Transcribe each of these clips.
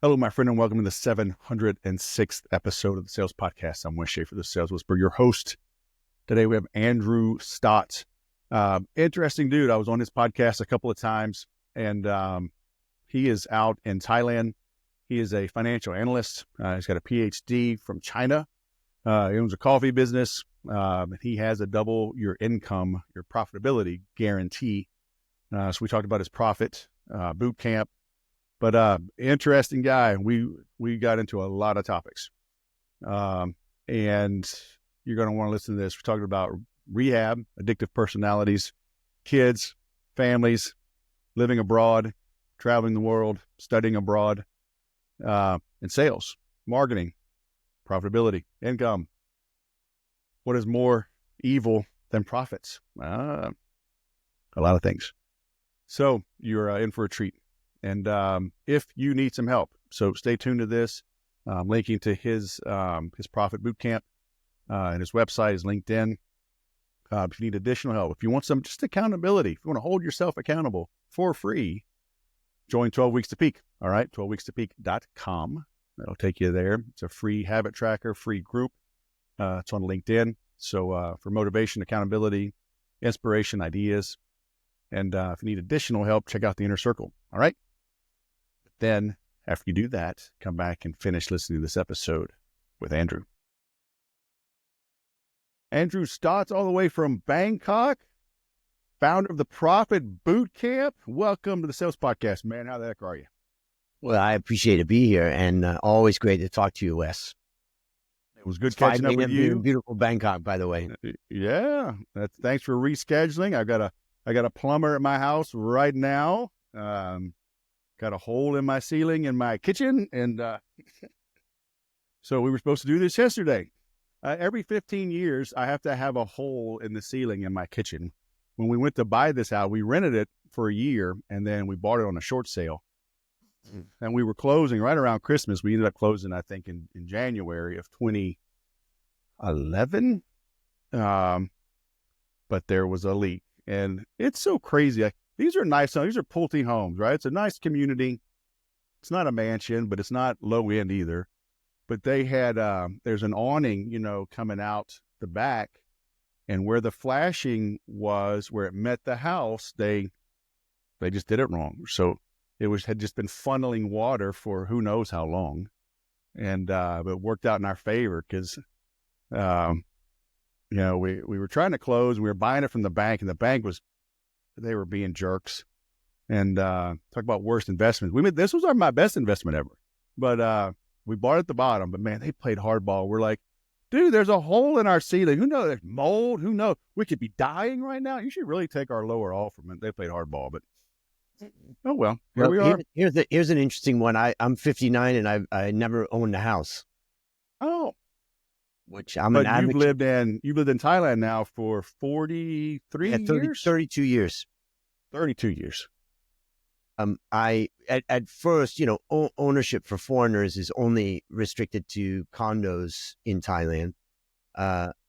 Hello, my friend, and welcome to the 706th episode of the Sales Podcast. I'm Wes Schaefer, the Sales Whisperer, your host. Today we have Andrew Stott. Interesting dude. I was on his podcast a couple of times, and he is out in Thailand. He is a financial analyst. He's got a PhD from China. He owns a coffee business. He has a double your income, your profitability guarantee. So we talked about his profit boot camp. But interesting guy. We got into a lot of topics. And you're going to want to listen to this. We're talking about rehab, addictive personalities, kids, families, living abroad, traveling the world, studying abroad, and sales, marketing, profitability, income. What is more evil than profits? A lot of things. So you're in for a treat. And if you need some help, so stay tuned to this. Linking to his profit bootcamp and his website, his LinkedIn. If you need additional help, if you want some just accountability, if you want to hold yourself accountable for free, join 12 Weeks to Peak. All right, 12weekstopeak.com. That'll take you there. It's a free habit tracker, free group. It's on LinkedIn. So for motivation, accountability, inspiration, ideas. And if you need additional help, check out the Inner Circle. All right. Then, after you do that, come back and finish listening to this episode with Andrew. Andrew Stott, all the way from Bangkok, founder of the Profit Bootcamp. Welcome to the Sales Podcast, man. How the heck are you? Well, I appreciate to be here, and always great to talk to you, Wes. It was good catching up with you. In beautiful Bangkok, by the way. Yeah, thanks for rescheduling. I got a plumber at my house right now. Got a hole in my ceiling in my kitchen. And so we were supposed to do this yesterday. Every 15 years, I have to have a hole in the ceiling in my kitchen. When we went to buy this out, we rented it for a year, and then we bought it on a short sale. And we were closing right around Christmas. We ended up closing, I think, in January of 2011. But there was a leak. And it's so crazy. These are nice homes. These are Pulte homes, right? It's a nice community. It's not a mansion, but it's not low end either. But they had, there's an awning, coming out the back. And where the flashing was, where it met the house, they just did it wrong. So it had just been funneling water for who knows how long. And but it worked out in our favor because, we were trying to close. And we were buying it from the bank, and the bank they were being jerks. And talk about worst investments. This was my best investment ever. But we bought it at the bottom. But man, they played hardball. We're like, dude, there's a hole in our ceiling. Who knows? There's mold. Who knows? We could be dying right now. You should really take our lower offer. Man, they played hardball. But oh well, here we are. Here's an interesting one. I'm 59 and I never owned a house. Oh. Which I'm an advocate. You've lived in Thailand now for 43 years? 32 years. 32 years. I at first, ownership for foreigners is only restricted to condos in Thailand. But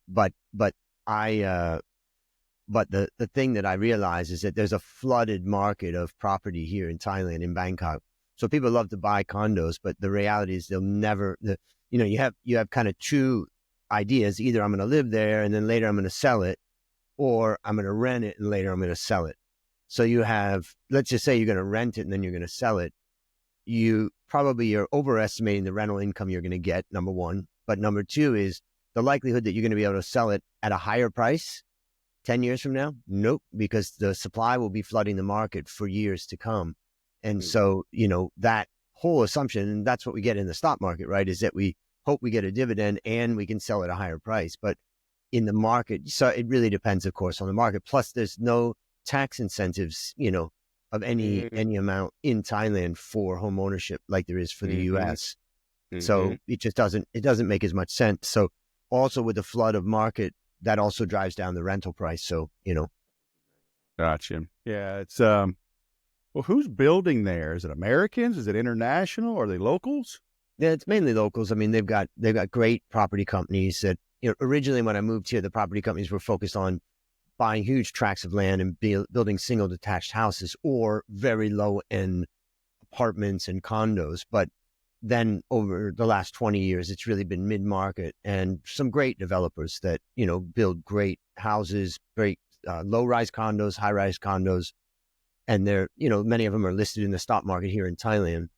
the thing that I realize is that there's a flooded market of property here in Thailand, in Bangkok. So people love to buy condos, but the reality is they'll never. You have kind of two ideas. Either I'm going to live there and then later I'm going to sell it, or I'm going to rent it and later I'm going to sell it. So you have, let's just say you're going to rent it and then you're going to sell it. You're overestimating the rental income you're going to get, number one. But number two is the likelihood that you're going to be able to sell it at a higher price 10 years from now. Nope, because the supply will be flooding the market for years to come. And so, that whole assumption, and that's what we get in the stock market, right, is that we hope we get a dividend and we can sell at a higher price. But in the market, so it really depends, of course, on the market. Plus, there's no tax incentives, of any amount in Thailand for home ownership like there is for the U.S. So it just doesn't make as much sense. So also with the flood of market, that also drives down the rental price. So, Gotcha. Yeah, it's well, who's building there? Is it Americans? Is it international? Are they locals? Yeah, it's mainly locals. I mean, they've got great property companies that, originally when I moved here, the property companies were focused on buying huge tracts of land and building single detached houses or very low end apartments and condos. But then over the last 20 years, it's really been mid-market and some great developers that, build great houses, great low-rise condos, high-rise condos. And they're, many of them are listed in the stock market here in Thailand.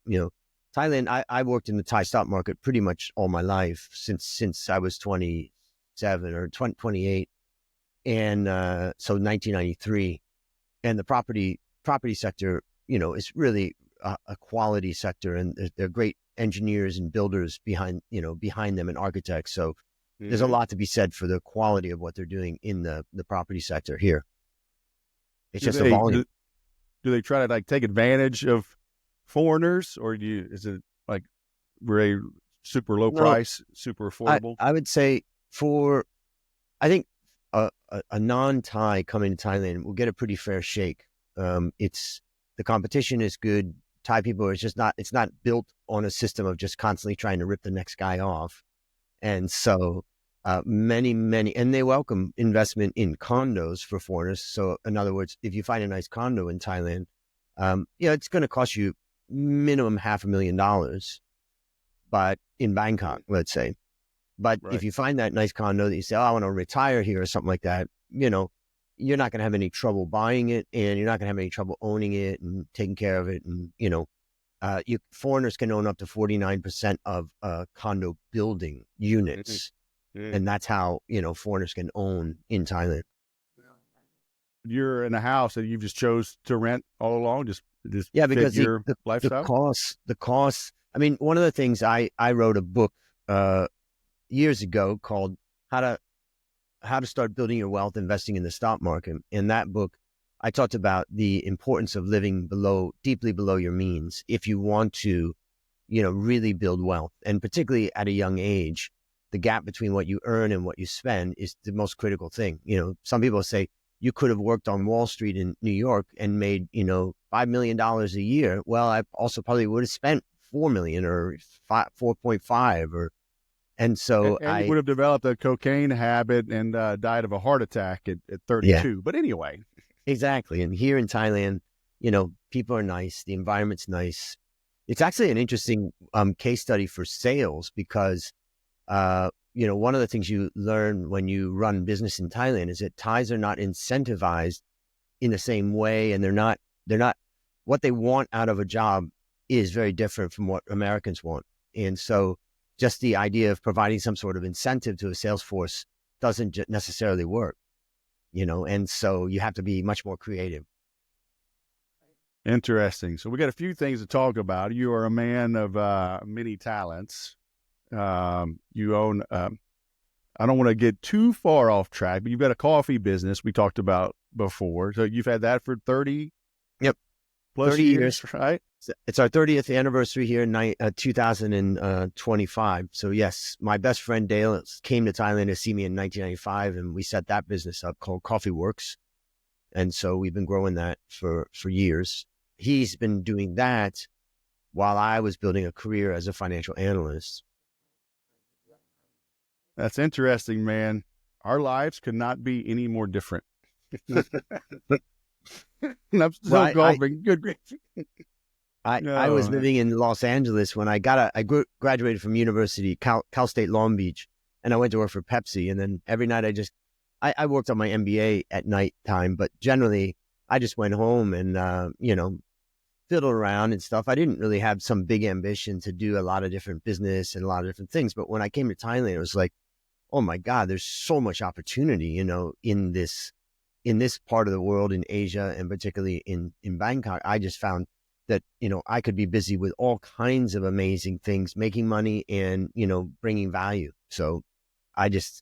Thailand, I worked in the Thai stock market pretty much all my life since I was 27 or 28. And so 1993. And the property sector, is really a quality sector, and there are great engineers and builders behind them, and architects. So there's a lot to be said for the quality of what they're doing in the property sector here. It's just a volume. Do they try to like take advantage of foreigners, or is it like very super low price, super affordable? I would say I think a non-Thai coming to Thailand will get a pretty fair shake. The competition is good. Thai people it's not built on a system of just constantly trying to rip the next guy off. And so many, and they welcome investment in condos for foreigners. So in other words, if you find a nice condo in Thailand, it's going to cost you minimum $500,000, but in Bangkok, let's say. But if you find that nice condo that you say, I want to retire here or something like that, you're not going to have any trouble buying it, and you're not going to have any trouble owning it and taking care of it. And, foreigners can own up to 49% of condo building units. Mm-hmm. And that's how, foreigners can own in Thailand. You're in a house that you've just chose to rent all along, just because your lifestyle? The costs. I mean, one of the things I wrote a book years ago called How to Start Building Your Wealth Investing in the Stock Market. In that book, I talked about the importance of living deeply below your means if you want to, really build wealth. And particularly at a young age, the gap between what you earn and what you spend is the most critical thing. Some people say you could have worked on Wall Street in New York and made, $5 million a year. Well, I also probably would have spent $4 million or 4.5 or. And so and you would have developed a cocaine habit and died of a heart attack at 32. Yeah. But anyway. Exactly. And here in Thailand, people are nice. The environment's nice. It's actually an interesting case study for sales because, one of the things you learn when you run business in Thailand is that Thais are not incentivized in the same way. And they're not what they want out of a job is very different from what Americans want. And so just the idea of providing some sort of incentive to a sales force doesn't necessarily work, and so you have to be much more creative. Interesting. So we got a few things to talk about. You are a man of many talents. You own, I don't want to get too far off track, but you've got a coffee business we talked about before. So you've had that for 30? Yep. Plus 30 years, right? It's our 30th anniversary here in 2025. So yes, my best friend Dale came to Thailand to see me in 1995, and we set that business up called Coffee Works. And so we've been growing that for years. He's been doing that while I was building a career as a financial analyst. That's interesting, man. Our lives could not be any more different. I'm still golfing. Good grief. I was living in Los Angeles when I graduated from University, Cal State Long Beach, and I went to work for Pepsi. And then every night I worked on my MBA at night time, but generally I just went home and, fiddled around and stuff. I didn't really have some big ambition to do a lot of different business and a lot of different things. But when I came to Thailand, it was like, oh my God, there's so much opportunity, in this part of the world, in Asia, and particularly in Bangkok. I just found that, I could be busy with all kinds of amazing things, making money and, bringing value. So I hit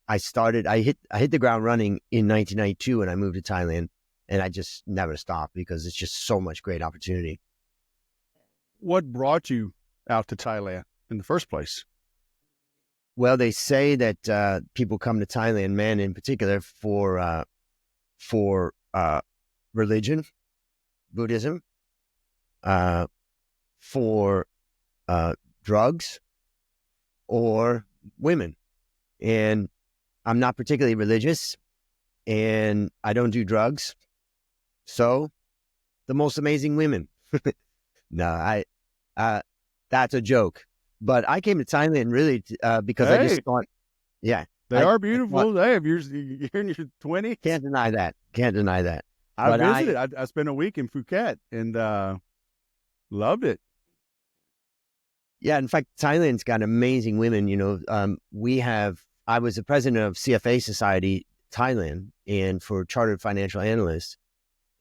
the ground running in 1992 when I moved to Thailand, and I just never stopped because it's just so much great opportunity. What brought you out to Thailand in the first place? Well, they say that people come to Thailand, men in particular, for religion, Buddhism, for drugs, or women. And I'm not particularly religious, and I don't do drugs. So the most amazing women. No, That's a joke. But I came to Thailand really because I just Hey, thought, yeah, they are I thought, beautiful. Hey, if you're in your 20s, can't deny that. Can't deny that. I But visited. I spent a week in Phuket and loved it. yeah, in fact, Thailand's got amazing women. I was the president of CFA Society Thailand and for chartered financial analysts.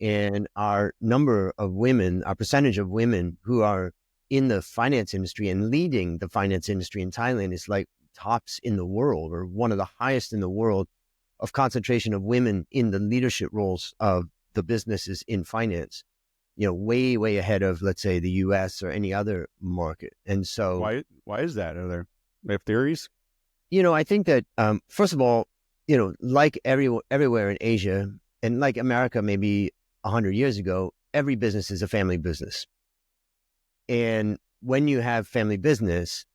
And our number of women, our percentage of women who are in the finance industry and leading the finance industry in Thailand is like tops in the world, or one of the highest in the world of concentration of women in the leadership roles of the businesses in finance, way, way ahead of, let's say, the US or any other market. And so, Why is that? They have theories? I think that, first of all, like everywhere in Asia and like America, maybe 100 years ago, every business is a family business. And when you have family business,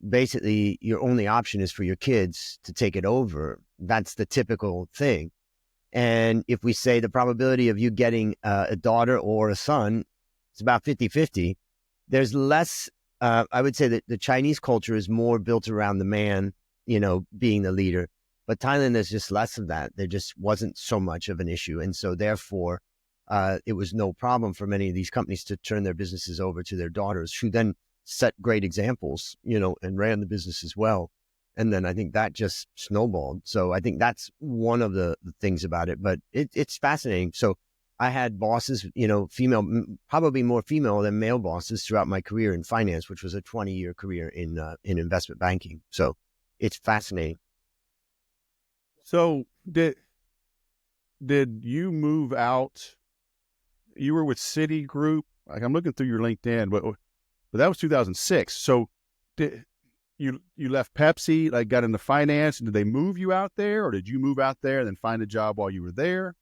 basically your only option is for your kids to take it over. That's the typical thing. And if we say the probability of you getting a daughter or a son, it's about 50-50. There's less, I would say that the Chinese culture is more built around the man, being the leader. But Thailand, there's just less of that. There just wasn't so much of an issue. And so therefore, it was no problem for many of these companies to turn their businesses over to their daughters, who then set great examples, and ran the business as well. And then I think that just snowballed. So I think that's one of the things about it, but it's fascinating. So I had bosses, female, probably more female than male bosses throughout my career in finance, which was a 20-year career in investment banking. So it's fascinating. So did you move out? You were with Citigroup. Like, I'm looking through your LinkedIn, but that was 2006. So did you left Pepsi, like got into finance, and did they move you out there, or did you move out there and then find a job while you were there?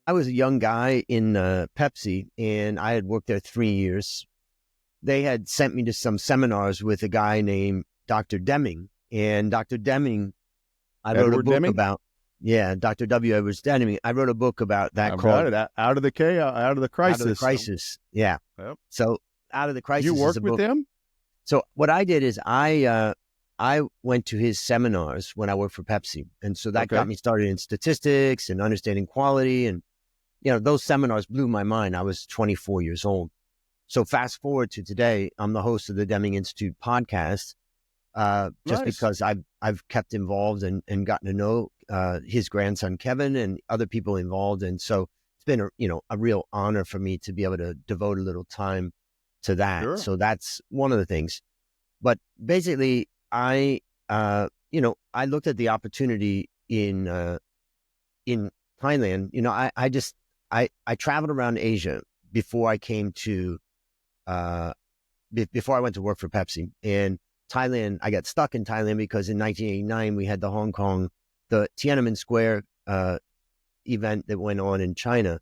I was a young guy in Pepsi, and I had worked there 3 years. They had sent me to some seminars with a guy named Dr. Deming. And Dr. Deming, I wrote a Edward book Deming? about, yeah, Dr. W. Edwards Deming. I wrote a book about that I've called got it. Out of the chaos, out of the crisis. Out of the Crisis. Yeah. Yep. So Out of the Crisis You is worked a with book. them? So what I did is I went to his seminars when I worked for Pepsi. And so that got me started in statistics and understanding quality. And, those seminars blew my mind. I was 24 years old. So fast forward to today, I'm the host of the Deming Institute podcast, just because I've kept involved and gotten to know his grandson, Kevin, and other people involved. And so it's been a real honor for me to be able to devote a little time to that. Sure. So that's one of the things. But basically, I looked at the opportunity in Thailand. I traveled around Asia before I came to, before I went to work for Pepsi. And Thailand, I got stuck in Thailand because in 1989, we had the Tiananmen Square event that went on in China.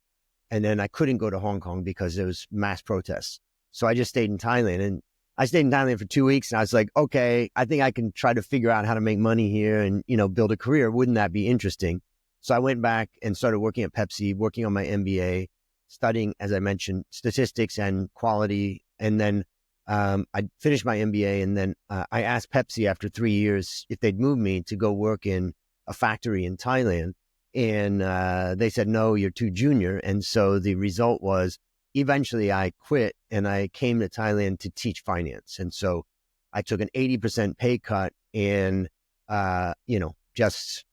And then I couldn't go to Hong Kong because there was mass protests. So I just stayed in Thailand. And I stayed in Thailand for 2 weeks, and I was like, okay, I think I can try to figure out how to make money here and, build a career. Wouldn't that be interesting? So I went back and started working at Pepsi, working on my MBA, studying, as I mentioned, statistics and quality. And then I finished my MBA, and then I asked Pepsi after 3 years if they'd move me to go work in a factory in Thailand. And they said, no, you're too junior. And so the result was, eventually I quit and I came to Thailand to teach finance. And so I took an 80% pay cut and, just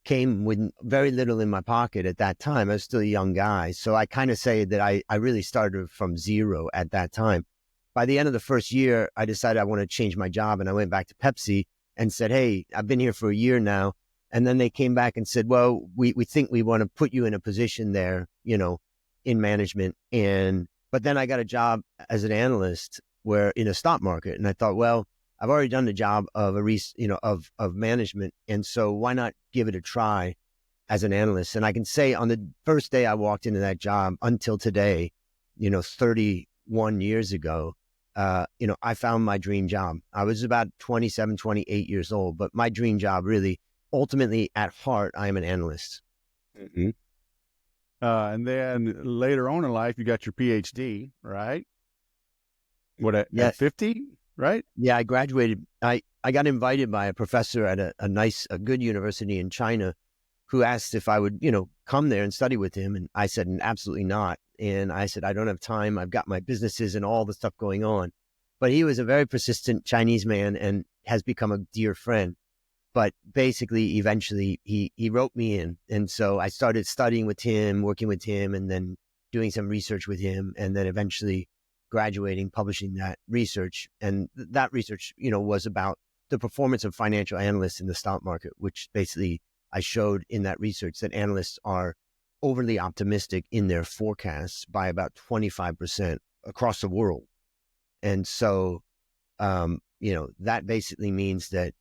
came with very little in my pocket at that time. I was still a young guy. So I kind of say that I really started from zero at that time. By the end of the first year, I decided I want to change my job. And I went back to Pepsi and said, hey, I've been here for a year now. And then they came back and said, well, we think we want to put you in a position there, in management. But then I got a job as an analyst in a stock market. And I thought, well, I've already done the job of of management. And so why not give it a try as an analyst? And I can say on the first day I walked into that job until today, 31 years ago, I found my dream job. I was about 27, 28 years old, but my dream job really, ultimately at heart, I am an analyst. Mm-hmm. And then later on in life, you got your PhD, right? What, at 50? right? Yeah, I graduated. I got invited by a professor at a good university in China who asked if I would, come there and study with him. And I said, absolutely not. And I said, I don't have time. I've got my businesses and all the stuff going on. But he was a very persistent Chinese man and has become a dear friend. But basically, eventually, he wrote me in. And so I started studying with him, working with him, and then doing some research with him. And then eventually graduating, publishing that research. And that research, was about the performance of financial analysts in the stock market, which basically I showed in that research that analysts are overly optimistic in their forecasts by about 25% across the world. And so, that basically means that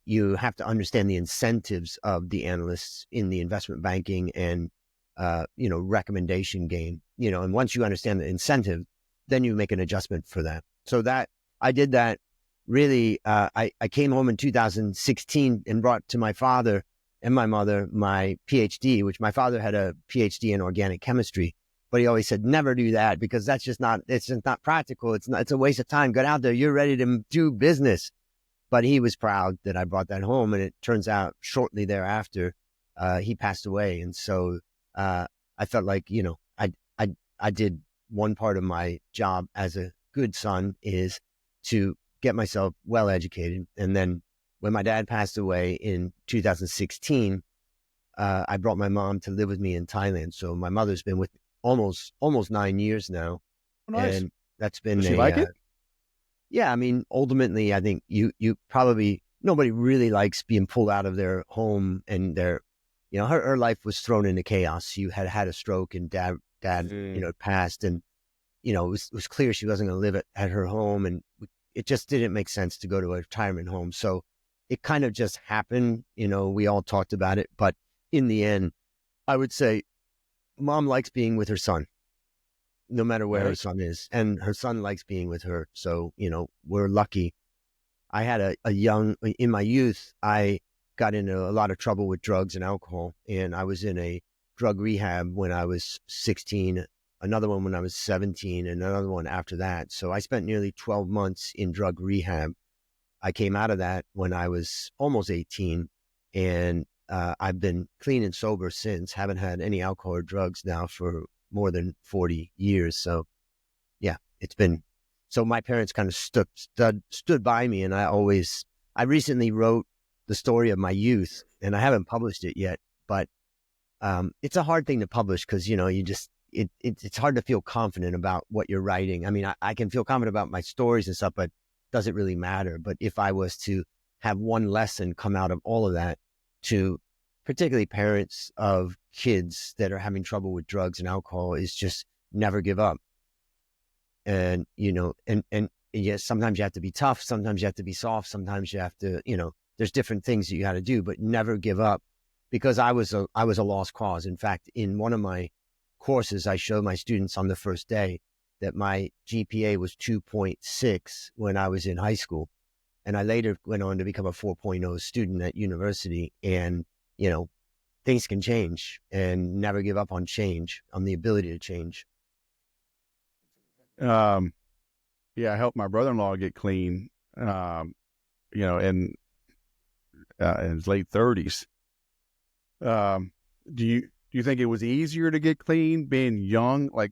you have to understand the incentives of the analysts in the investment banking and, recommendation game, and once you understand the incentive, then you make an adjustment for that. So that I did that really. I came home in 2016 and brought to my father and my mother my PhD, which my father had a PhD in organic chemistry, but he always said, never do that because it's just not practical. It's a waste of time. Get out there. You're ready to do business. But he was proud that I brought that home. And it turns out shortly thereafter, he passed away. And so I felt like, I did one part of my job as a good son is to get myself well educated. And then when my dad passed away in 2016, I brought my mom to live with me in Thailand. So my mother's been with me almost 9 years now. Oh, nice. And that's been Does she like it? Yeah, I mean, ultimately, I think you probably, nobody really likes being pulled out of their home and her life was thrown into chaos. She had a stroke and dad, passed, and, it was clear she wasn't going to live at her home, and it just didn't make sense to go to a retirement home. So it kind of just happened, we all talked about it, but in the end, I would say mom likes being with her son, no matter where her son is. And her son likes being with her. So, we're lucky. I had in my youth, I got into a lot of trouble with drugs and alcohol. And I was in a drug rehab when I was 16, another one when I was 17, and another one after that. So I spent nearly 12 months in drug rehab. I came out of that when I was almost 18. And I've been clean and sober since, haven't had any alcohol or drugs now for more than 40 years. So yeah, so my parents kind of stood by me. And I recently wrote the story of my youth, and I haven't published it yet, but it's a hard thing to publish because, it's hard to feel confident about what you're writing. I mean, I can feel confident about my stories and stuff, but it doesn't really matter. But if I was to have one lesson come out of all of that to particularly parents of kids that are having trouble with drugs and alcohol, is just never give up. And, and yes, sometimes you have to be tough. Sometimes you have to be soft. Sometimes you have to, there's different things that you got to do, but never give up, because I was a lost cause. In fact, in one of my courses, I showed my students on the first day that my GPA was 2.6 when I was in high school. And I later went on to become a 4.0 student at university. And, things can change, and never give up on change, on the ability to change. Yeah, I helped my brother-in-law get clean, in his late 30s. Do you think it was easier to get clean being young? Like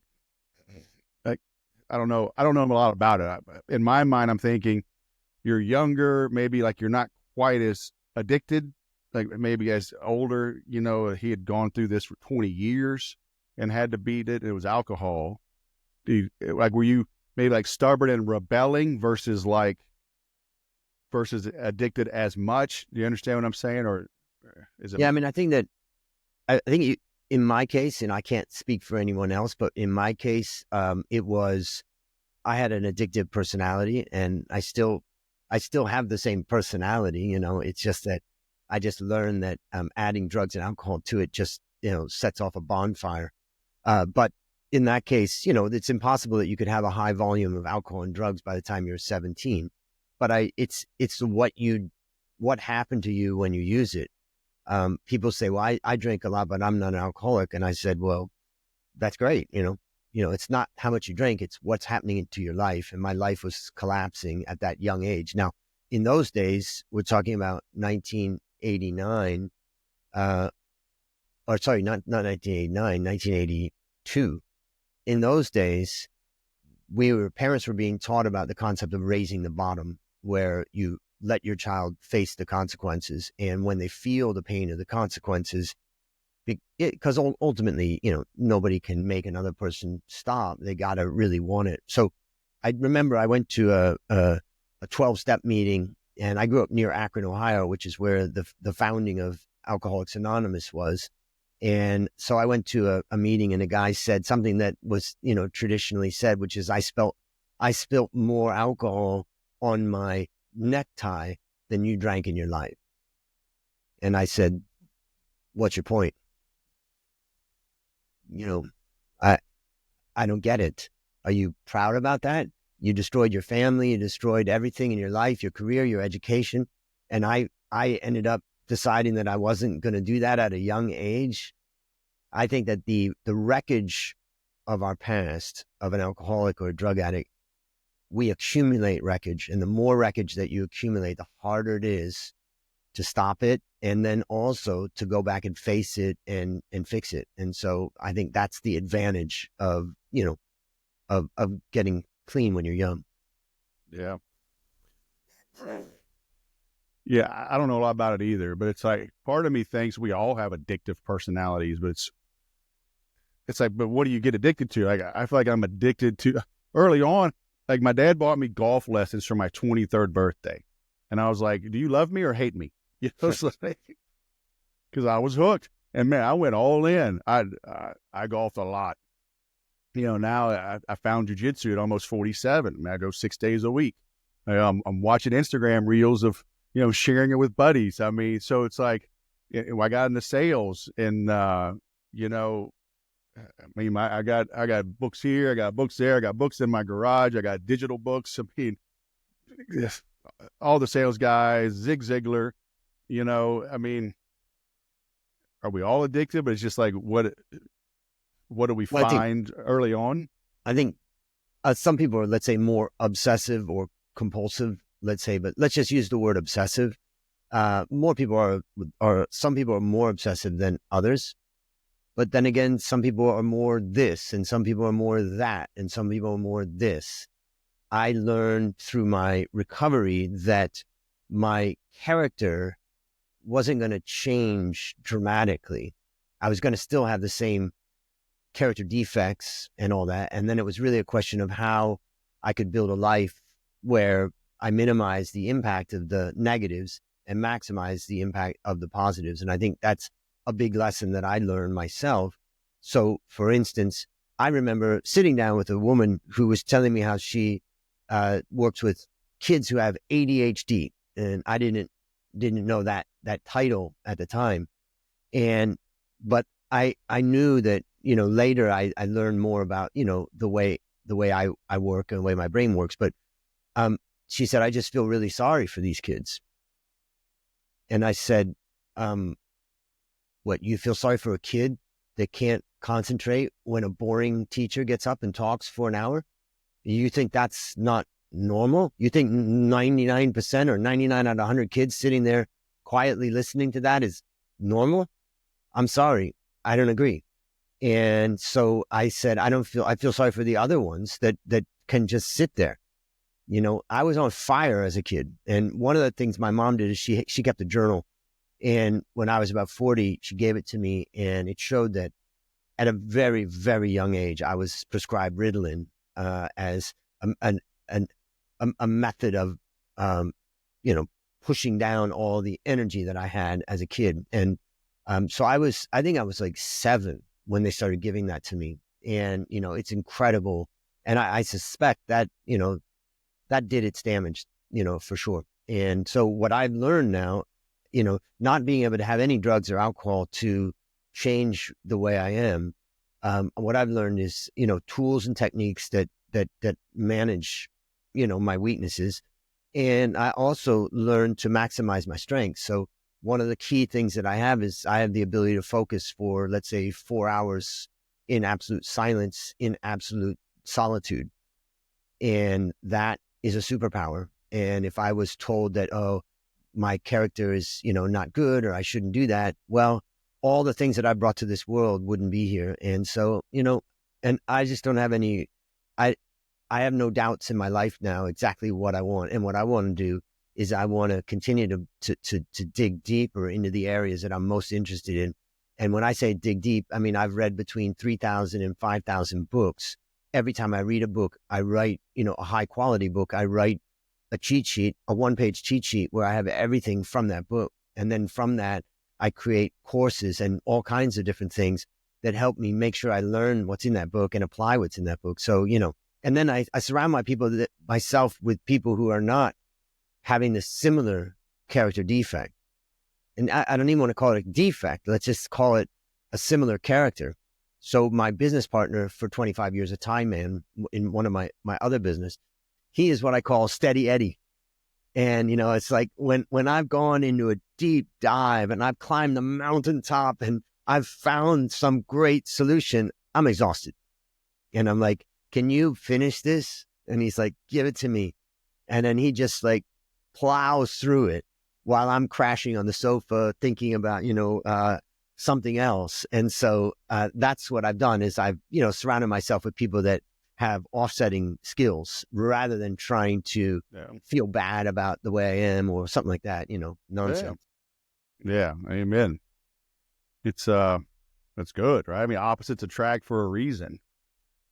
I don't know a lot about it. In my mind, I'm thinking you're younger, maybe like you're not quite as addicted, like maybe as older, he had gone through this for 20 years and had to beat it. It was alcohol. Were you maybe like stubborn and rebelling versus addicted as much? Do you understand what I'm saying? Or is it? Yeah, I mean, I think in my case, and I can't speak for anyone else, but in my case, I had an addictive personality, and I still have the same personality. It's just that I just learned that adding drugs and alcohol to it just sets off a bonfire. But in that case, it's impossible that you could have a high volume of alcohol and drugs by the time you're 17. But it's what happened to you when you use it. People say, well, I drink a lot, but I'm not an alcoholic. And I said, well, that's great. You it's not how much you drink, it's what's happening to your life. And my life was collapsing at that young age. Now, in those days, we're talking about 1989, or sorry, not 1989, 1982. In those days, parents were being taught about the concept of raising the bottom, where you let your child face the consequences. And when they feel the pain of the consequences, because ultimately, nobody can make another person stop. They got to really want it. So I remember I went to a 12-step meeting, and I grew up near Akron, Ohio, which is where the founding of Alcoholics Anonymous was. And so I went to a meeting, and a guy said something that was, traditionally said, which is, I spilt more alcohol on my necktie than you drank in your life. And I said, what's your point? I don't get it. Are you proud about that? You destroyed your family, you destroyed everything in your life, your career, your education. And I ended up deciding that I wasn't going to do that at a young age. I think that the wreckage of our past, of an alcoholic or a drug addict, we accumulate wreckage. And the more wreckage that you accumulate, the harder it is to stop it, and then also to go back and face it and fix it. And so I think that's the advantage of, of getting clean when you're young. Yeah. Yeah, I don't know a lot about it either, but it's like part of me thinks we all have addictive personalities, but it's like, but what do you get addicted to? Like, I feel like I'm addicted to early on. Like, my dad bought me golf lessons for my 23rd birthday, and I was like, "Do you love me or hate me?" Because I was hooked, and man, I went all in. I golfed a lot. Now I found jujitsu at almost 47. I mean, I go 6 days a week. I'm watching Instagram reels of sharing it with buddies. I mean, so it's like I got into sales, and I got books here, I got books there, I got books in my garage, I got digital books. I mean, all the sales guys, Zig Ziglar. I mean, are we all addicted? But it's just like, what do we find early on? I think some people are, let's say, more obsessive or compulsive, let's say, but let's just use the word obsessive. More people some people are more obsessive than others. But then again, some people are more this, and some people are more that, and some people are more this. I learned through my recovery that my character wasn't going to change dramatically. I was going to still have the same character defects and all that. And then it was really a question of how I could build a life where I minimize the impact of the negatives and maximize the impact of the positives. And I think that's a big lesson that I learned myself. So, for instance, I remember sitting down with a woman who was telling me how she works with kids who have ADHD, and I didn't know that title at the time. But I knew that, later I learned more about, the way I work and the way my brain works. But she said, I just feel really sorry for these kids. And I said, what, you feel sorry for a kid that can't concentrate when a boring teacher gets up and talks for an hour? You think that's not normal? You think 99% or 99 out of 100 kids sitting there quietly listening to that is normal? I'm sorry, I don't agree. And so I said, I feel sorry for the other ones that can just sit there. I was on fire as a kid. And one of the things my mom did is she kept a journal. And when I was about 40, she gave it to me, and it showed that at a very, very young age, I was prescribed Ritalin as a method of, pushing down all the energy that I had as a kid. And so I think I was like 7 when they started giving that to me. And, it's incredible. And I suspect that, that did its damage, for sure. And so what I've learned now, not being able to have any drugs or alcohol to change the way I am, what I've learned is, tools and techniques that manage, my weaknesses. And I also learned to maximize my strengths. So one of the key things that I have is I have the ability to focus for, let's say, 4 hours in absolute silence, in absolute solitude. And that is a superpower. And if I was told that, oh, my character is, not good, or I shouldn't do that, well, all the things that I brought to this world wouldn't be here. And so, and I just don't have any, I have no doubts in my life now exactly what I want. And what I want to do is I want to continue to dig deeper into the areas that I'm most interested in. And when I say dig deep, I mean, I've read between 3,000 and 5,000 books. Every time I read a book, I write, a high quality book. I write a cheat sheet, a 1-page cheat sheet where I have everything from that book. And then from that, I create courses and all kinds of different things that help me make sure I learn what's in that book and apply what's in that book. So, and then I surround myself with people who are not having the similar character defect. And I don't even want to call it a defect. Let's just call it a similar character. So my business partner for 25 years, a Thai man in one of my other business, he is what I call Steady Eddie. And, it's like when I've gone into a deep dive and I've climbed the mountaintop and I've found some great solution, I'm exhausted. And I'm like, can you finish this? And he's like, give it to me. And then he just like plows through it while I'm crashing on the sofa thinking about, something else. And so that's what I've done is I've, surrounded myself with people that have offsetting skills rather than trying to feel bad about the way I am or something like that, nonsense. Yeah. Amen. It's, that's good, right? I mean, opposites attract for a reason.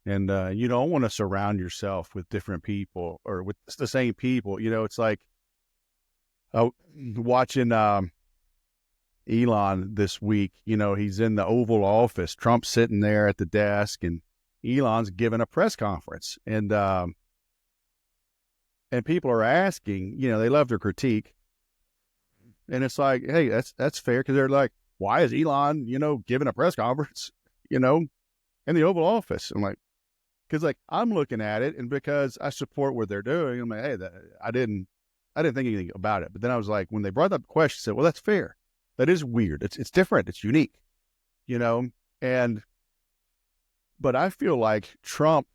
And you don't want to surround yourself with different people or with the same people. It's like watching Elon this week. He's in the Oval Office. Trump's sitting there at the desk, and Elon's giving a press conference. And people are asking, they love their critique. And it's like, hey, that's fair, because they're like, why is Elon, giving a press conference, in the Oval Office? I'm like, because I'm looking at it, and because I support what they're doing, I'm like, hey, I didn't think anything about it. But then I was like, when they brought up the question, I said, well, that's fair. That is weird. It's different. It's unique, but I feel like Trump,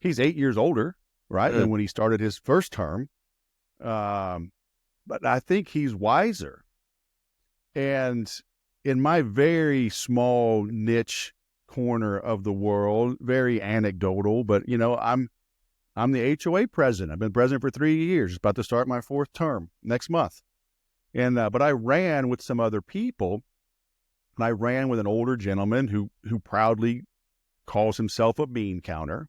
he's 8 years older, right, than when he started his first term. But I think he's wiser. And in my very small niche corner of the world, very anecdotal, but I'm the HOA president. I've been president for 3 years, about to start my 4th term next month. And but I ran with some other people, and I ran with an older gentleman who proudly calls himself a bean counter.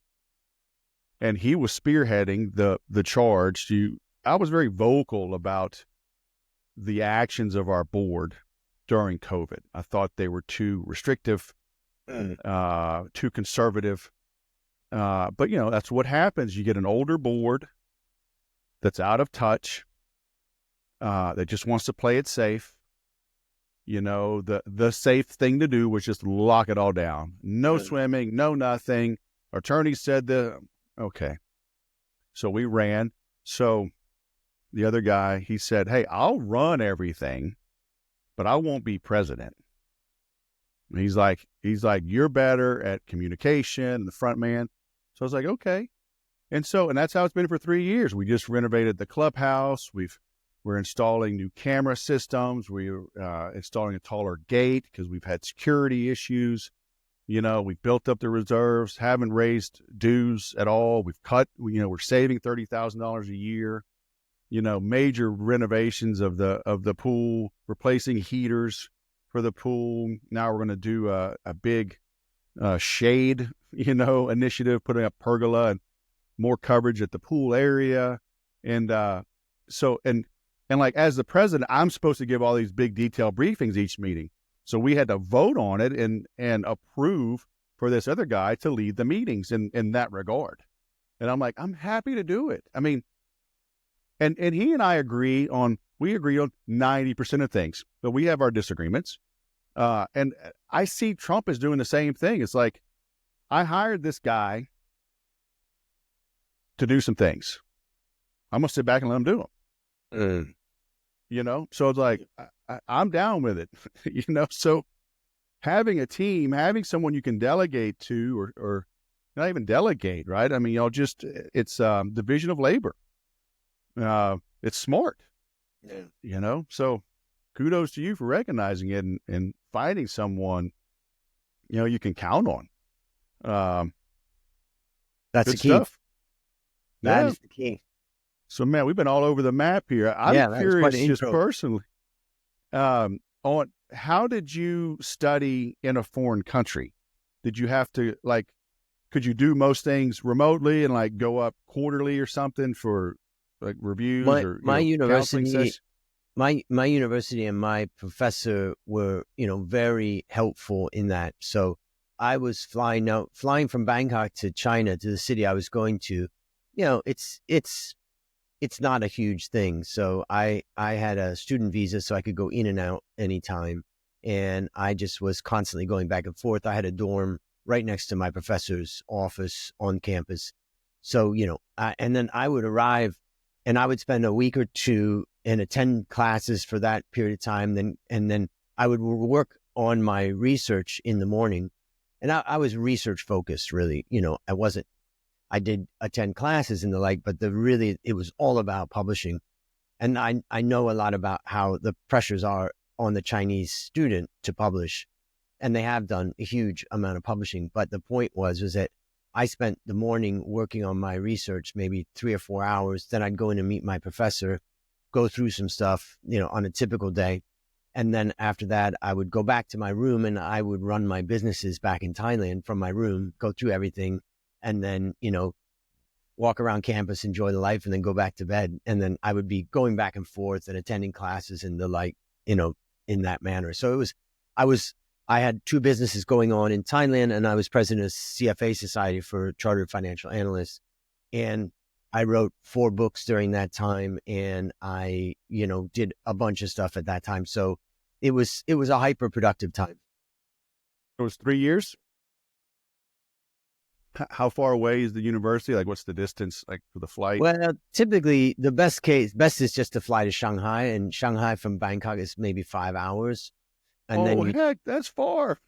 And he was spearheading the charge I was very vocal about the actions of our board during COVID. I thought they were too restrictive, too conservative. But that's what happens. You get an older board that's out of touch, that just wants to play it safe. The safe thing to do was just lock it all down. No swimming, no nothing. Attorney said okay. So we ran. So the other guy, he said, hey, I'll run everything, but I won't be president. And he's like, you're better at communication, the front man. So I was like, okay. And that's how it's been for 3 years. We just renovated the clubhouse. We're installing new camera systems. We're installing a taller gate because we've had security issues. We've built up the reserves, haven't raised dues at all. We've cut, we're saving $30,000 a year. Major renovations of the pool, replacing heaters for the pool. Now we're going to do a big shade, initiative, putting up pergola and more coverage at the pool area. And like as the president, I'm supposed to give all these big detailed briefings each meeting. So we had to vote on it and approve for this other guy to lead the meetings in that regard. And I'm like, I'm happy to do it. I mean, and he and I agree on 90% of things, but we have our disagreements. And I see Trump is doing the same thing. It's like, I hired this guy to do some things. I'm going to sit back and let him do them. So it's like, I'm down with it, so having a team, having someone you can delegate to, or not even delegate, right? I mean, y'all just, it's division of labor. It's smart, so kudos to you for recognizing it and finding someone, you can count on. That's Good the key. stuff. That is the key. So, man, we've been all over the map here. Yeah, I'm that was quite curious, an just intro. personally, on how did you study in a foreign country? Did you have to, could you do most things remotely and go up quarterly or something for reviews or My counseling university, sessions? my university and my professor were, very helpful in that. So I was flying from Bangkok to China, to the city I was going to. It's not a huge thing. So I had a student visa, so I could go in and out anytime. And I just was constantly going back and forth. I had a dorm right next to my professor's office on campus. So, and then I would arrive and I would spend a week or two and attend classes for that period of time. And then I would work on my research in the morning. And I was research focused, really. I did attend classes and the like, but it was all about publishing. And I know a lot about how the pressures are on the Chinese student to publish. And they have done a huge amount of publishing. But the point was that I spent the morning working on my research, maybe 3 or 4 hours. Then I'd go in and meet my professor, go through some stuff, on a typical day. And then after that, I would go back to my room and I would run my businesses back in Thailand from my room, go through everything, and then, walk around campus, enjoy the life, and then go back to bed. And then I would be going back and forth and attending classes and the like, in that manner. So I had 2 businesses going on in Thailand, and I was president of CFA Society for Chartered Financial Analysts. And I wrote 4 books during that time, and I, did a bunch of stuff at that time. So it was a hyper productive time. It was 3 years. How far away is the university? What's the distance for the flight? Well, typically the best is just to fly to Shanghai, and Shanghai from Bangkok is maybe 5 hours. And heck, that's far.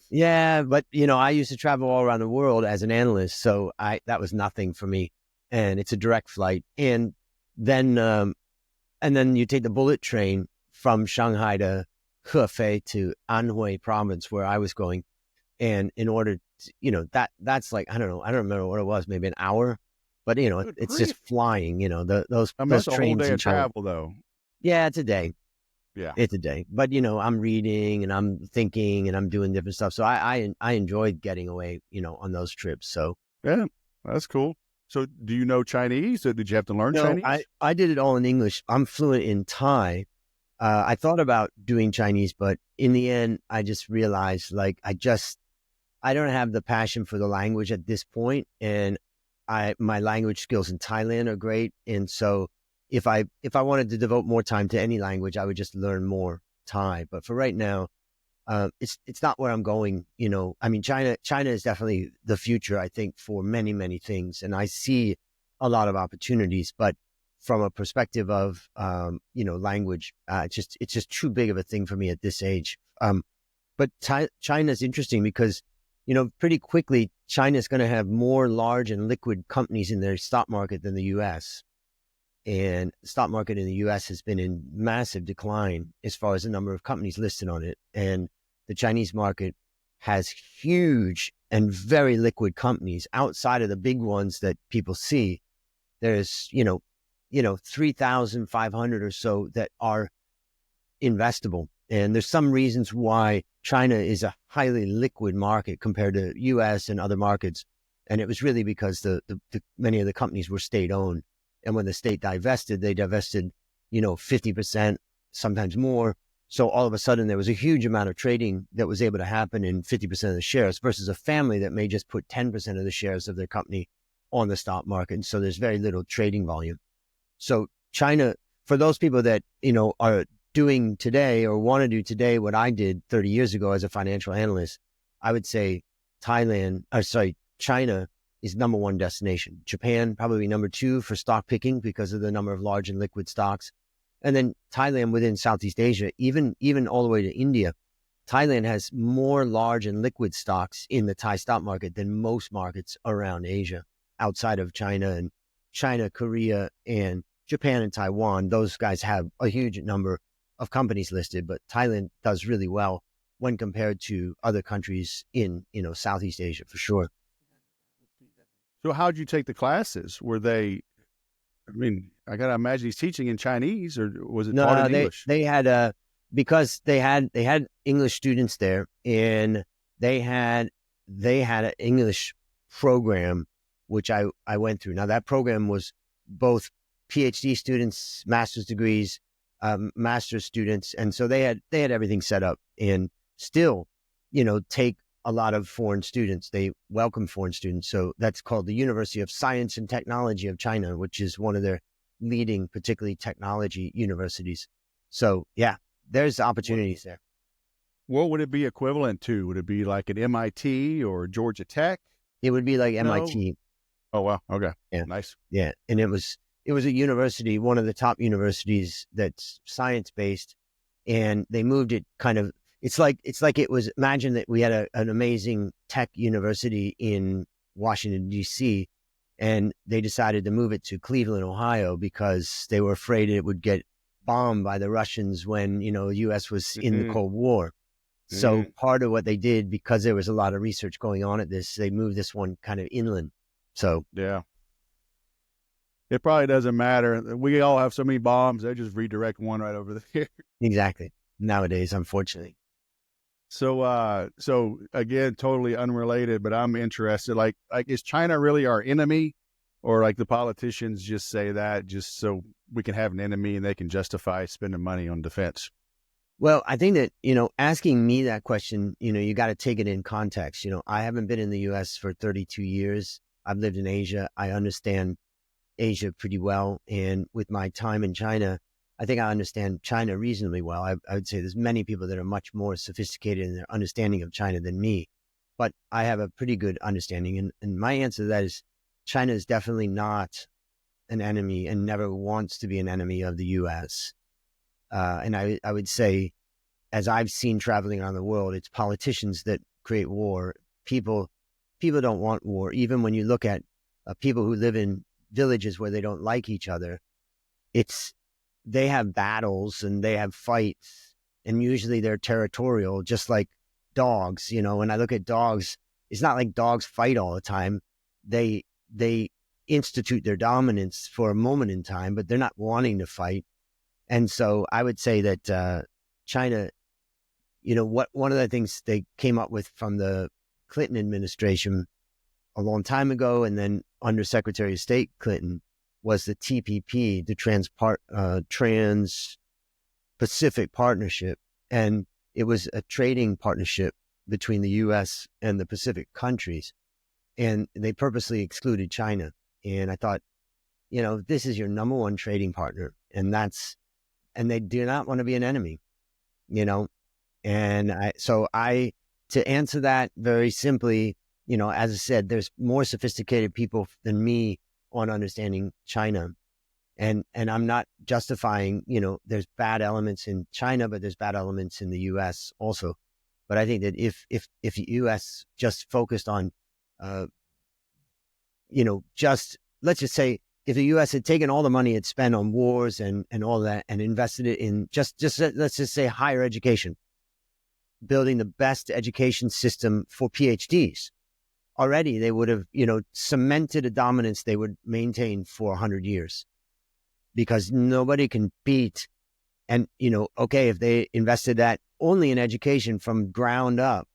Yeah, but I used to travel all around the world as an analyst, so that was nothing for me. And it's a direct flight, and then you take the bullet train from Shanghai to Hefei to Anhui province, where I was going. And in order to, that's I don't know, I don't remember what it was, maybe an hour, but it's just flying. Those that's trains a whole day in of China. travel, though. Yeah, it's a day. Yeah, it's a day. But I'm reading and I'm thinking and I'm doing different stuff. So I enjoyed getting away, on those trips. So yeah, that's cool. So do you know Chinese? Or did you have to learn no, Chinese? I did it all in English. I'm fluent in Thai. I thought about doing Chinese, but in the end, I just realized I don't have the passion for the language at this point, and my language skills in Thailand are great. And so if I wanted to devote more time to any language, I would just learn more Thai. But for right now, it's not where I'm going. I mean, China is definitely the future, I think, for many, many things. And I see a lot of opportunities, but from a perspective of, language, it's just too big of a thing for me at this age. But China is interesting because, pretty quickly, China is going to have more large and liquid companies in their stock market than the U.S. And the stock market in the U.S. has been in massive decline as far as the number of companies listed on it. And the Chinese market has huge and very liquid companies outside of the big ones that people see. There's, 3,500 or so that are investable. And there's some reasons why China is a highly liquid market compared to U.S. and other markets. And it was really because the many of the companies were state-owned. And when the state divested, they divested, 50%, sometimes more. So all of a sudden, there was a huge amount of trading that was able to happen in 50% of the shares versus a family that may just put 10% of the shares of their company on the stock market. And so there's very little trading volume. So China, for those people that, are doing today or want to do today what I did 30 years ago as a financial analyst, I would say China is number 1 destination. Japan, probably number 2 for stock picking because of the number of large and liquid stocks. And then Thailand within Southeast Asia, even all the way to India. Thailand has more large and liquid stocks in the Thai stock market than most markets around Asia, outside of China, Korea, and Japan and Taiwan. Those guys have a huge number of companies listed, but Thailand does really well when compared to other countries in, Southeast Asia for sure. So how'd you take the classes? Were they, I mean, I got to imagine he's teaching in Chinese, or was it taught in English? They had because they had English students there, and they had an English program which I went through. Now that program was both PhD students, master's degrees, master's students, and so they had everything set up, and still, take a lot of foreign students. They welcome foreign students. So that's called the University of Science and Technology of China, which is one of their leading, particularly technology universities. So yeah, there's opportunities there. What would it be equivalent to? Would it be like an MIT or Georgia Tech? It would be like No. MIT. Oh, wow. Okay. Yeah. Nice. Yeah. And it was a university, one of the top universities that's science-based, and they moved it kind of, it's like it was, imagine that we had an amazing tech university in Washington, D.C., and they decided to move it to Cleveland, Ohio, because they were afraid it would get bombed by the Russians when, the U.S. was in the Cold War. So part of what they did, because there was a lot of research going on at this, they moved this one kind of inland. So yeah, it probably doesn't matter. We all have so many bombs; they just redirect one right over there. Exactly. Nowadays, unfortunately. So, again, totally unrelated, but I'm interested. Like, is China really our enemy, or like the politicians just say that just so we can have an enemy and they can justify spending money on defense? Well, I think that, asking me that question, you got to take it in context. I haven't been in the U.S. for 32 years. I've lived in Asia. I understand Asia pretty well. And with my time in China, I think I understand China reasonably well. I would say there's many people that are much more sophisticated in their understanding of China than me, but I have a pretty good understanding. And my answer to that is China is definitely not an enemy and never wants to be an enemy of the U.S. And I would say, as I've seen traveling around the world, it's politicians that create war. People don't want war. Even when you look at people who live in villages where they don't like each other, they have battles and they have fights, and usually they're territorial, just like dogs. When I look at dogs, it's not like dogs fight all the time. They institute their dominance for a moment in time, but they're not wanting to fight. And so I would say that China, one of the things they came up with from the Clinton administration a long time ago, and then under Secretary of State Clinton, was the TPP, the Trans-Pacific Partnership. And it was a trading partnership between the U.S. and the Pacific countries. And they purposely excluded China. And I thought, this is your number one trading partner. And they do not want to be an enemy, And to answer that very simply, as I said, there's more sophisticated people than me on understanding China. And I'm not justifying, there's bad elements in China, but there's bad elements in the U.S. also. But I think that if the U.S. just focused on, let's just say, if the U.S. had taken all the money it spent on wars and all that and invested it in just let's just say higher education, building the best education system for PhDs, already they would have, cemented a dominance they would maintain for 100 years, because nobody can beat. And, if they invested that only in education from ground up,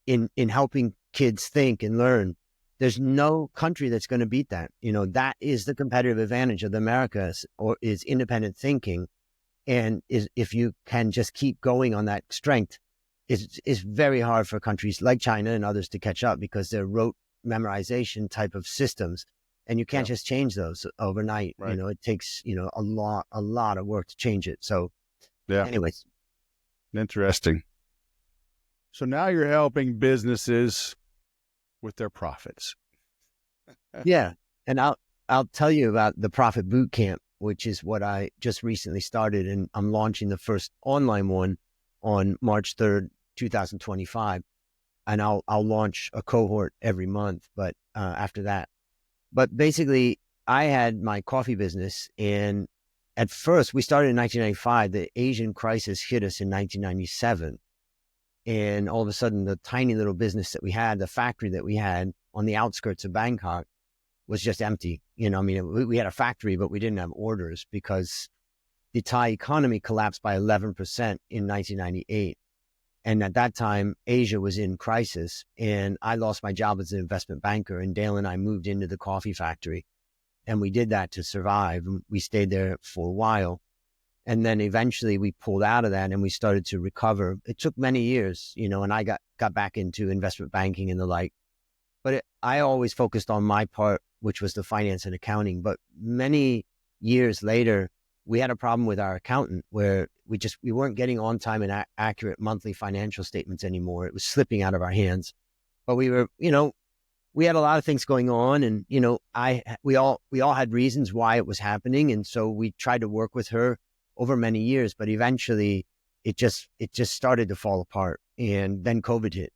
in helping kids think and learn, there's no country that's going to beat that. That is the competitive advantage of the Americas, or is independent thinking. And if you can just keep going on that strength, it's very hard for countries like China and others to catch up, because they're rote memorization type of systems, and you can't just change those overnight. Right. It takes, a lot of work to change it. So anyways. Interesting. So now you're helping businesses with their profits. Yeah. And I'll tell you about the Profit Boot Camp, which is what I just recently started, and I'm launching the first online one on March 3rd 2025. And I'll launch a cohort every month, but after that. But basically, I had my coffee business, and at first, we started in 1995. The Asian crisis hit us in 1997. And all of a sudden, the tiny little business that we had, the factory that we had on the outskirts of Bangkok, was just empty. We had a factory, but we didn't have orders because the Thai economy collapsed by 11% in 1998. And at that time, Asia was in crisis, and I lost my job as an investment banker, and Dale and I moved into the coffee factory, and we did that to survive. We stayed there for a while, and then eventually we pulled out of that and we started to recover. It took many years, and I got back into investment banking and the like, but I always focused on my part, which was the finance and accounting. But many years later, we had a problem with our accountant where we weren't getting on time and accurate monthly financial statements anymore. It was slipping out of our hands. But we were, we had a lot of things going on, and we all had reasons why it was happening, and so we tried to work with her over many years. But eventually, it just started to fall apart, and then COVID hit,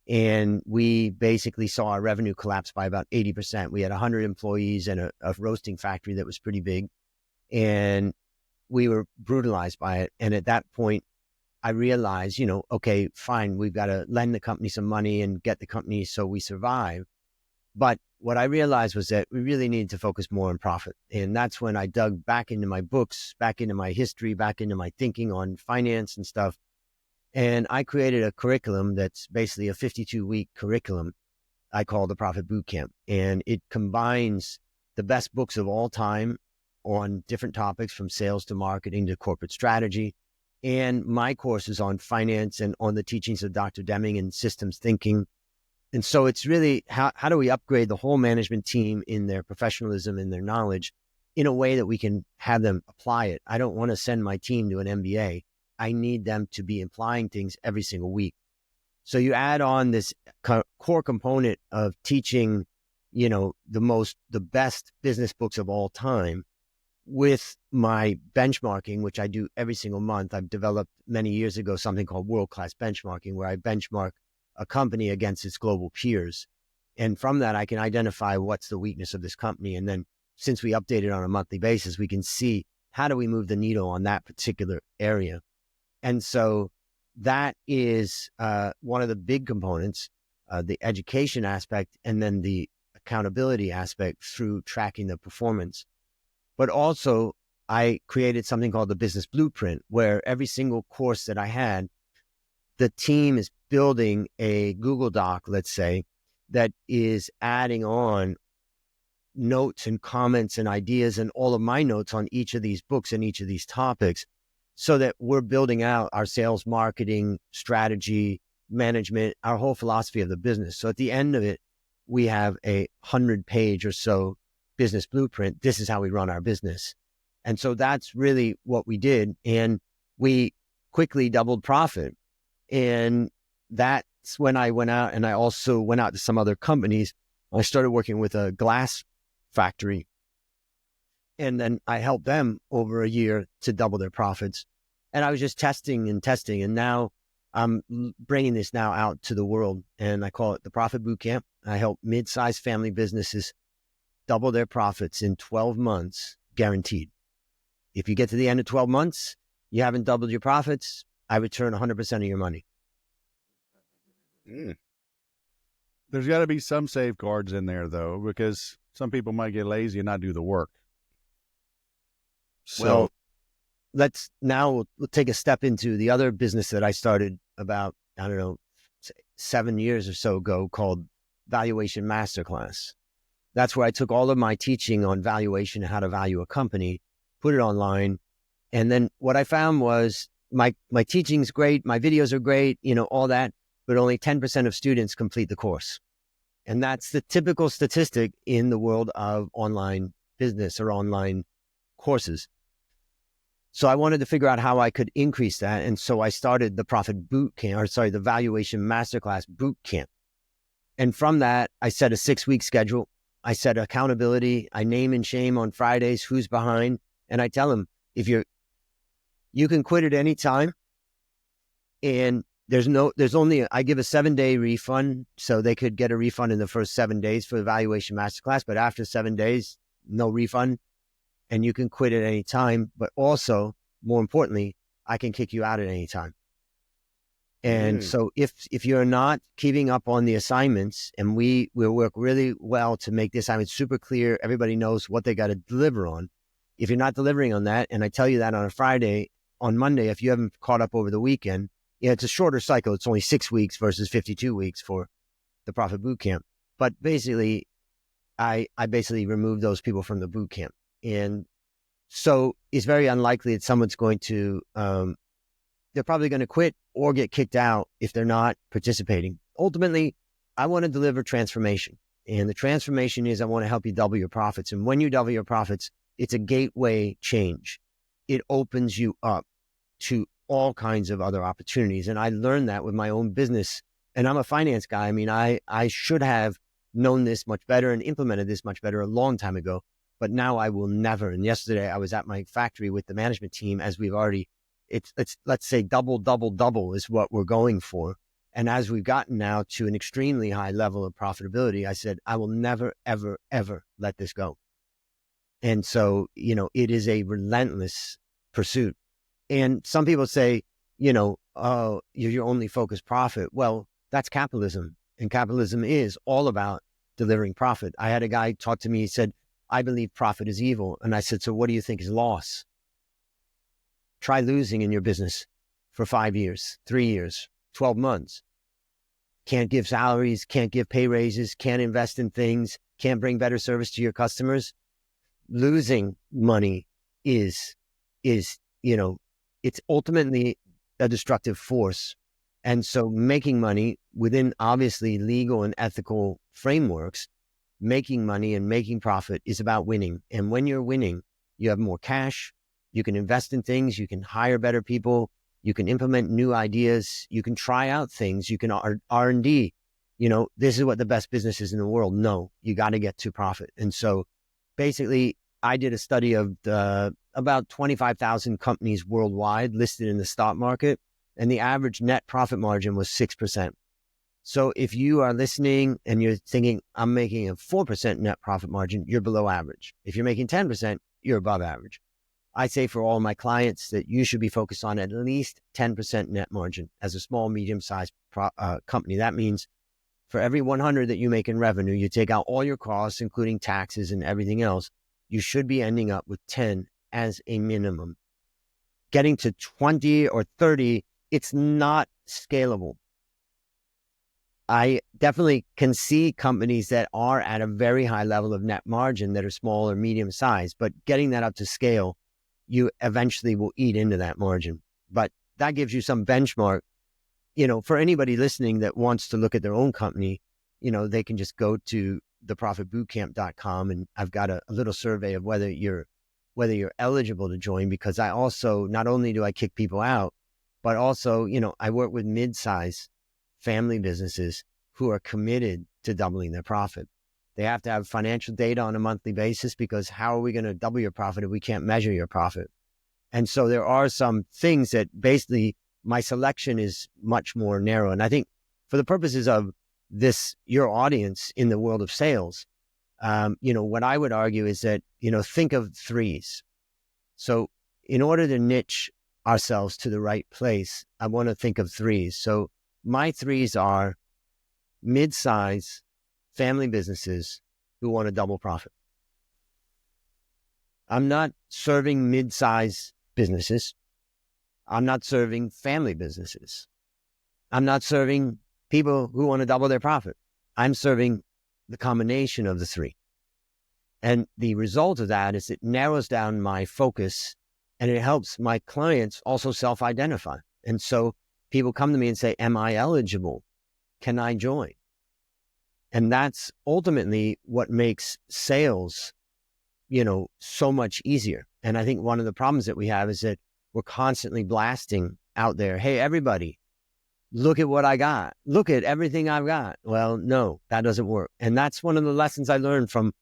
and we basically saw our revenue collapse by about 80%. We had 100 employees and a roasting factory that was pretty big. And we were brutalized by it. And at that point, I realized, okay, fine, we've got to lend the company some money and get the company so we survive. But what I realized was that we really needed to focus more on profit. And that's when I dug back into my books, back into my history, back into my thinking on finance and stuff. And I created a curriculum that's basically a 52-week curriculum I call the Profit Bootcamp. And it combines the best books of all time on different topics, from sales to marketing to corporate strategy, and my courses on finance and on the teachings of Dr. Deming and systems thinking. And so it's really how do we upgrade the whole management team in their professionalism and their knowledge in a way that we can have them apply it. I don't want to send my team to an MBA. I need them to be applying things every single week. So you add on this core component of teaching, the best business books of all time, with my benchmarking, which I do every single month. I've developed many years ago something called world-class benchmarking, where I benchmark a company against its global peers. And from that, I can identify what's the weakness of this company. And then since we update it on a monthly basis, we can see how do we move the needle on that particular area. And so that is one of the big components, the education aspect, and then the accountability aspect through tracking the performance. But also, I created something called the Business Blueprint, where every single course that I had, the team is building a Google Doc, let's say, that is adding on notes and comments and ideas and all of my notes on each of these books and each of these topics, so that we're building out our sales, marketing, strategy, management, our whole philosophy of the business. So at the end of it, we have a 100-page or so business blueprint. This is how we run our business. And so that's really what we did. And we quickly doubled profit. And that's when I went out, and I also went out to some other companies. I started working with a glass factory. And then I helped them over a year to double their profits. And I was just testing. And now I'm bringing this now out to the world. And I call it the Profit Bootcamp. I help mid-sized family businesses double their profits in 12 months, guaranteed. If you get to the end of 12 months, you haven't doubled your profits, I return 100% of your money. There's got to be some safeguards in there, though, because some people might get lazy and not do the work. So we'll take a step into the other business that I started about, 7 years or so ago, called Valuation Masterclass. That's where I took all of my teaching on valuation and how to value a company, put it online. And then what I found was my teaching's great, my videos are great, all that, but only 10% of students complete the course. And that's the typical statistic in the world of online business or online courses. So I wanted to figure out how I could increase that. And so I started the the Valuation Masterclass Bootcamp. And from that, I set a 6-week schedule. I set accountability. I name and shame on Fridays who's behind. And I tell them, you can quit at any time. And I give a 7-day refund, so they could get a refund in the first 7 days for the valuation masterclass, but after 7 days, no refund, and you can quit at any time. But also, more importantly, I can kick you out at any time. And so if you're not keeping up on the assignments, and we'll work really well to make the assignments super clear, everybody knows what they got to deliver on. If you're not delivering on that, and I tell you that on a Friday, on Monday, if you haven't caught up over the weekend, it's a shorter cycle. It's only 6 weeks versus 52 weeks for the Profit Bootcamp. But basically, I basically remove those people from the bootcamp. And so it's very unlikely that someone's going to, they're probably going to quit or get kicked out if they're not participating. Ultimately, I want to deliver transformation. And the transformation is I want to help you double your profits. And when you double your profits, it's a gateway change. It opens you up to all kinds of other opportunities. And I learned that with my own business. And I'm a finance guy. I mean, I should have known this much better and implemented this much better a long time ago. But now I will never. And yesterday I was at my factory with the management team, as we've already, it's let's say double is what we're going for. And as we've gotten now to an extremely high level of profitability, I said, I will never, ever, ever let this go. And so, it is a relentless pursuit. And some people say, oh, you're only focused profit. Well, that's capitalism. And capitalism is all about delivering profit. I had a guy talk to me, he said, I believe profit is evil. And I said, so what do you think is loss? Try losing in your business for 5 years, 3 years, 12 months. Can't give salaries, can't give pay raises, can't invest in things, can't bring better service to your customers. Losing money is it's ultimately a destructive force. And so making money within obviously legal and ethical frameworks, making money and making profit is about winning. And when you're winning, you have more cash, you can invest in things, you can hire better people, you can implement new ideas, you can try out things, you can R&D. This is what the best business is in the world. No, you got to get to profit. And so basically, I did a study of about 25,000 companies worldwide listed in the stock market, and the average net profit margin was 6%. So if you are listening and you're thinking, I'm making a 4% net profit margin, you're below average. If you're making 10%, you're above average. I say for all my clients that you should be focused on at least 10% net margin as a small, medium-sized company. That means for every 100 that you make in revenue, you take out all your costs, including taxes and everything else, you should be ending up with 10 as a minimum. Getting to 20 or 30, it's not scalable. I definitely can see companies that are at a very high level of net margin that are small or medium sized, but getting that up to scale, you eventually will eat into that margin. But that gives you some benchmark. For anybody listening that wants to look at their own company, they can just go to theprofitbootcamp.com, and I've got a little survey of whether you're eligible to join, because I also, not only do I kick people out, but also, I work with mid-size family businesses who are committed to doubling their profit. They have to have financial data on a monthly basis, because how are we going to double your profit if we can't measure your profit? And so there are some things that basically my selection is much more narrow. And I think for the purposes of this, your audience in the world of sales, what I would argue is that, think of threes. So in order to niche ourselves to the right place, I want to think of threes. So my threes are mid-size family businesses who want to double profit. I'm not serving mid-size businesses. I'm not serving family businesses. I'm not serving people who want to double their profit. I'm serving the combination of the three. And the result of that is it narrows down my focus, and it helps my clients also self-identify. And so people come to me and say, am I eligible? Can I join? And that's ultimately what makes sales, so much easier. And I think one of the problems that we have is that we're constantly blasting out there, hey, everybody, look at what I got. Look at everything I've got. Well, no, that doesn't work. And that's one of the lessons I learned from,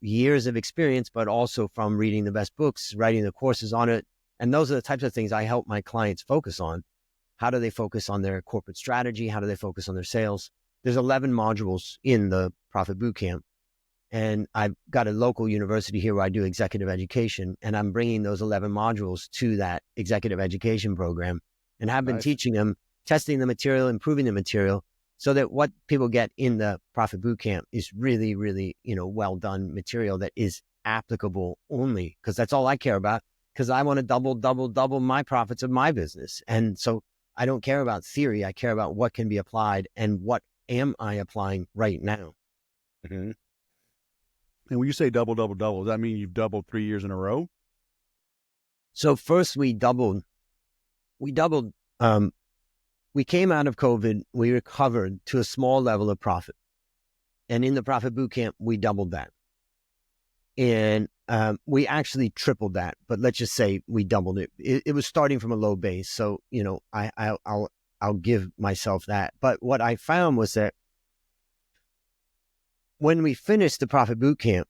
years of experience, but also from reading the best books, writing the courses on it. And those are the types of things I help my clients focus on. How do they focus on their corporate strategy? How do they focus on their sales? There's 11 modules in the Profit Bootcamp. And I've got a local university here where I do executive education, and I'm bringing those 11 modules to that executive education program and have been teaching them, testing the material, improving the material, so that what people get in the Profit Bootcamp is really, really, well done material that is applicable only, because that's all I care about, because I want to double my profits of my business. And so I don't care about theory. I care about what can be applied and what am I applying right now. Mm-hmm. And when you say double, does that mean you've doubled 3 years in a row? So first we doubled, we came out of COVID, we recovered to a small level of profit. And in the Profit Bootcamp, we doubled that. And we actually tripled that, but let's just say we doubled it. It was starting from a low base. So, I'll give myself that. But what I found was that when we finished the Profit Bootcamp,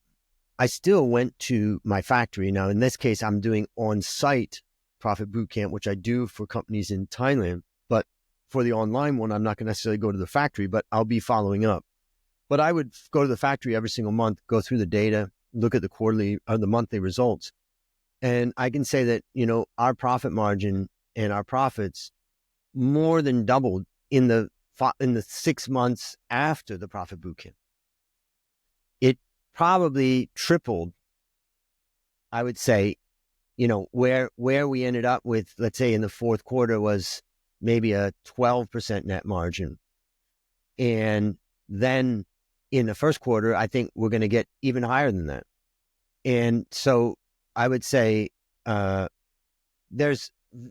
I still went to my factory. Now, in this case, I'm doing on-site Profit Bootcamp, which I do for companies in Thailand. But for the online one, I'm not going to necessarily go to the factory, but I'll be following up. But I would go to the factory every single month, go through the data, look at the quarterly or the monthly results. And I can say that, our profit margin and our profits more than doubled in the 6 months after the Profit Bootcamp. It probably tripled, I would say, where we ended up with, let's say in the fourth quarter, was maybe a 12% net margin. And then in the first quarter, I think we're going to get even higher than that. And so I would say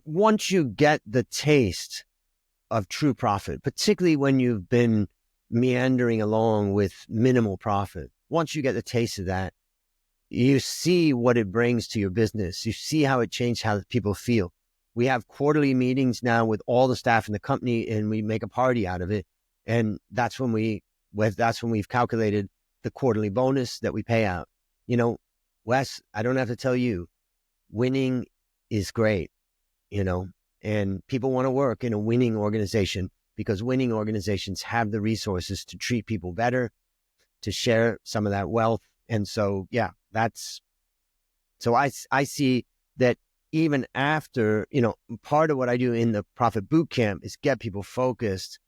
once you get the taste of true profit, particularly when you've been meandering along with minimal profit, once you get the taste of that, you see what it brings to your business. You see how it changed how people feel. We have quarterly meetings now with all the staff in the company, and we make a party out of it. And that's when we've calculated the quarterly bonus that we pay out. Wes, I don't have to tell you, winning is great, and people want to work in a winning organization, because winning organizations have the resources to treat people better, to share some of that wealth. And so, yeah, so I see that even after, part of what I do in the Profit Bootcamp is get people focused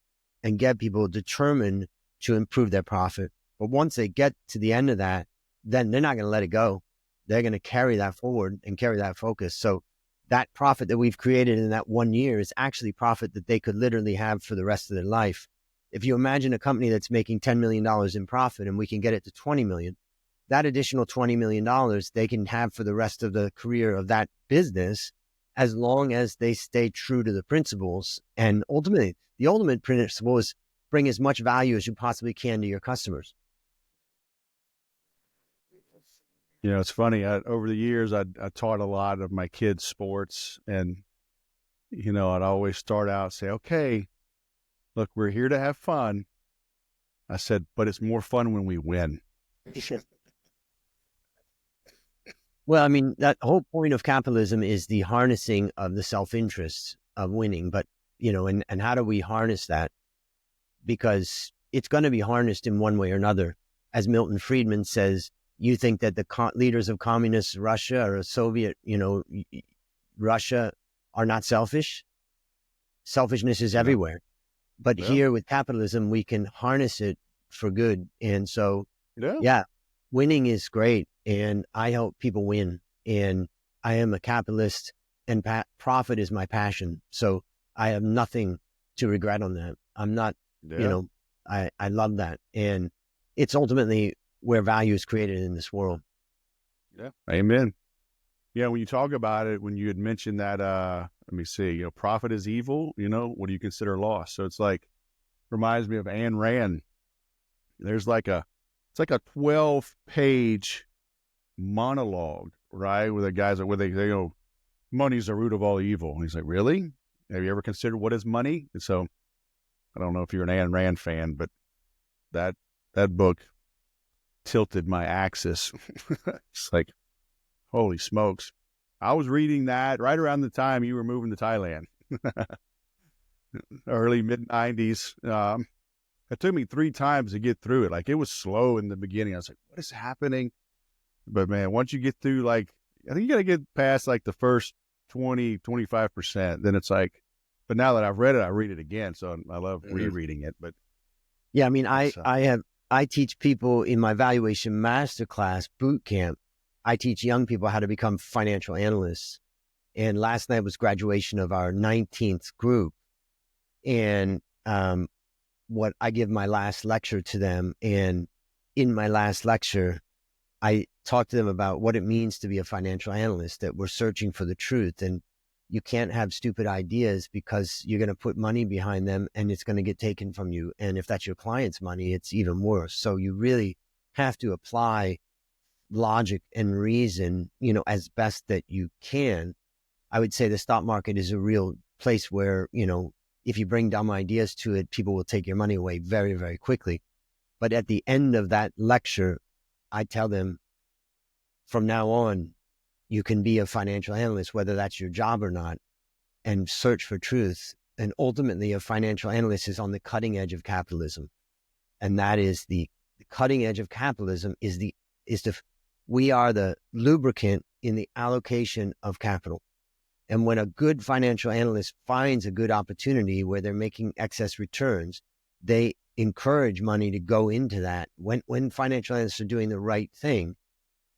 and get people determined to improve their profit. But once they get to the end of that, then they're not going to let it go. They're going to carry that forward and carry that focus. So that profit that we've created in that 1 year is actually profit that they could literally have for the rest of their life. If you imagine a company that's making $10 million in profit and we can get it to 20 million, that additional $20 million they can have for the rest of the career of that business, as long as they stay true to the principles. And ultimately, the ultimate principle is bring as much value as you possibly can to your customers. It's funny. Over the years, I taught a lot of my kids sports, and, I'd always start out and say, okay, look, we're here to have fun. I said, but it's more fun when we win. Well, I mean, that whole point of capitalism is the harnessing of the self-interest of winning. But, and how do we harness that? Because it's going to be harnessed in one way or another. As Milton Friedman says, you think that the leaders of communist Russia or Soviet, Russia are not selfish? Selfishness is everywhere. But here with capitalism, we can harness it for good. And so, winning is great. And I help people win. And I am a capitalist, and profit is my passion. So I have nothing to regret on that. I'm not, I love that. And it's ultimately where value is created in this world. Yeah. Amen. Yeah. When you talk about it, when you had mentioned that, let me see, profit is evil, what do you consider loss? So it's like, reminds me of Ayn Rand. There's it's like a 12-page monologue, right? Where the guys where they go, money's the root of all evil. And he's like, really? Have you ever considered what is money? And so I don't know if you're an Ayn Rand fan, but that book tilted my axis. It's like, holy smokes. I was reading that right around the time you were moving to Thailand. early mid 90s. It took me 3 times to get through it. Like, it was slow in the beginning. I was like, what is happening? But man, once you get through, like, I think you got to get past like the first 20-25%. Then it's like, but now that I've read it, I read it again. So I love rereading it. But yeah, I mean, I teach people in my valuation masterclass boot camp. I teach young people how to become financial analysts. And last night was graduation of our 19th group. And what I give my last lecture to them. And in my last lecture, I talk to them about what it means to be a financial analyst, that we're searching for the truth. And you can't have stupid ideas because you're going to put money behind them and it's going to get taken from you. And if that's your client's money, it's even worse. So you really have to apply logic and reason, as best that you can. I would say the stock market is a real place where, if you bring dumb ideas to it, people will take your money away very, very quickly. But at the end of that lecture, I tell them, from now on, you can be a financial analyst, whether that's your job or not, and search for truth. And ultimately, a financial analyst is on the cutting edge of capitalism. And that is the cutting edge of capitalism we are the lubricant in the allocation of capital. And when a good financial analyst finds a good opportunity where they're making excess returns, they encourage money to go into that. When financial analysts are doing the right thing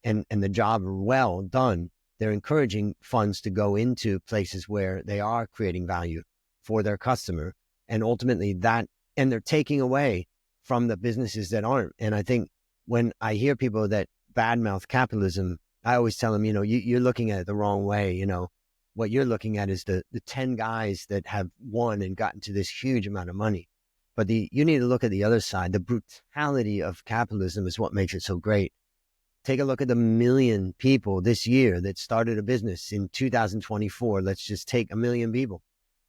and the job well done, they're encouraging funds to go into places where they are creating value for their customer. And ultimately and they're taking away from the businesses that aren't. And I think when I hear people that badmouth capitalism, I always tell them, you're looking at it the wrong way. What you're looking at is the 10 guys that have won and gotten to this huge amount of money. But you need to look at the other side. The brutality of capitalism is what makes it so great. Take a look at the 1 million people this year that started a business in 2024. Let's just take 1 million people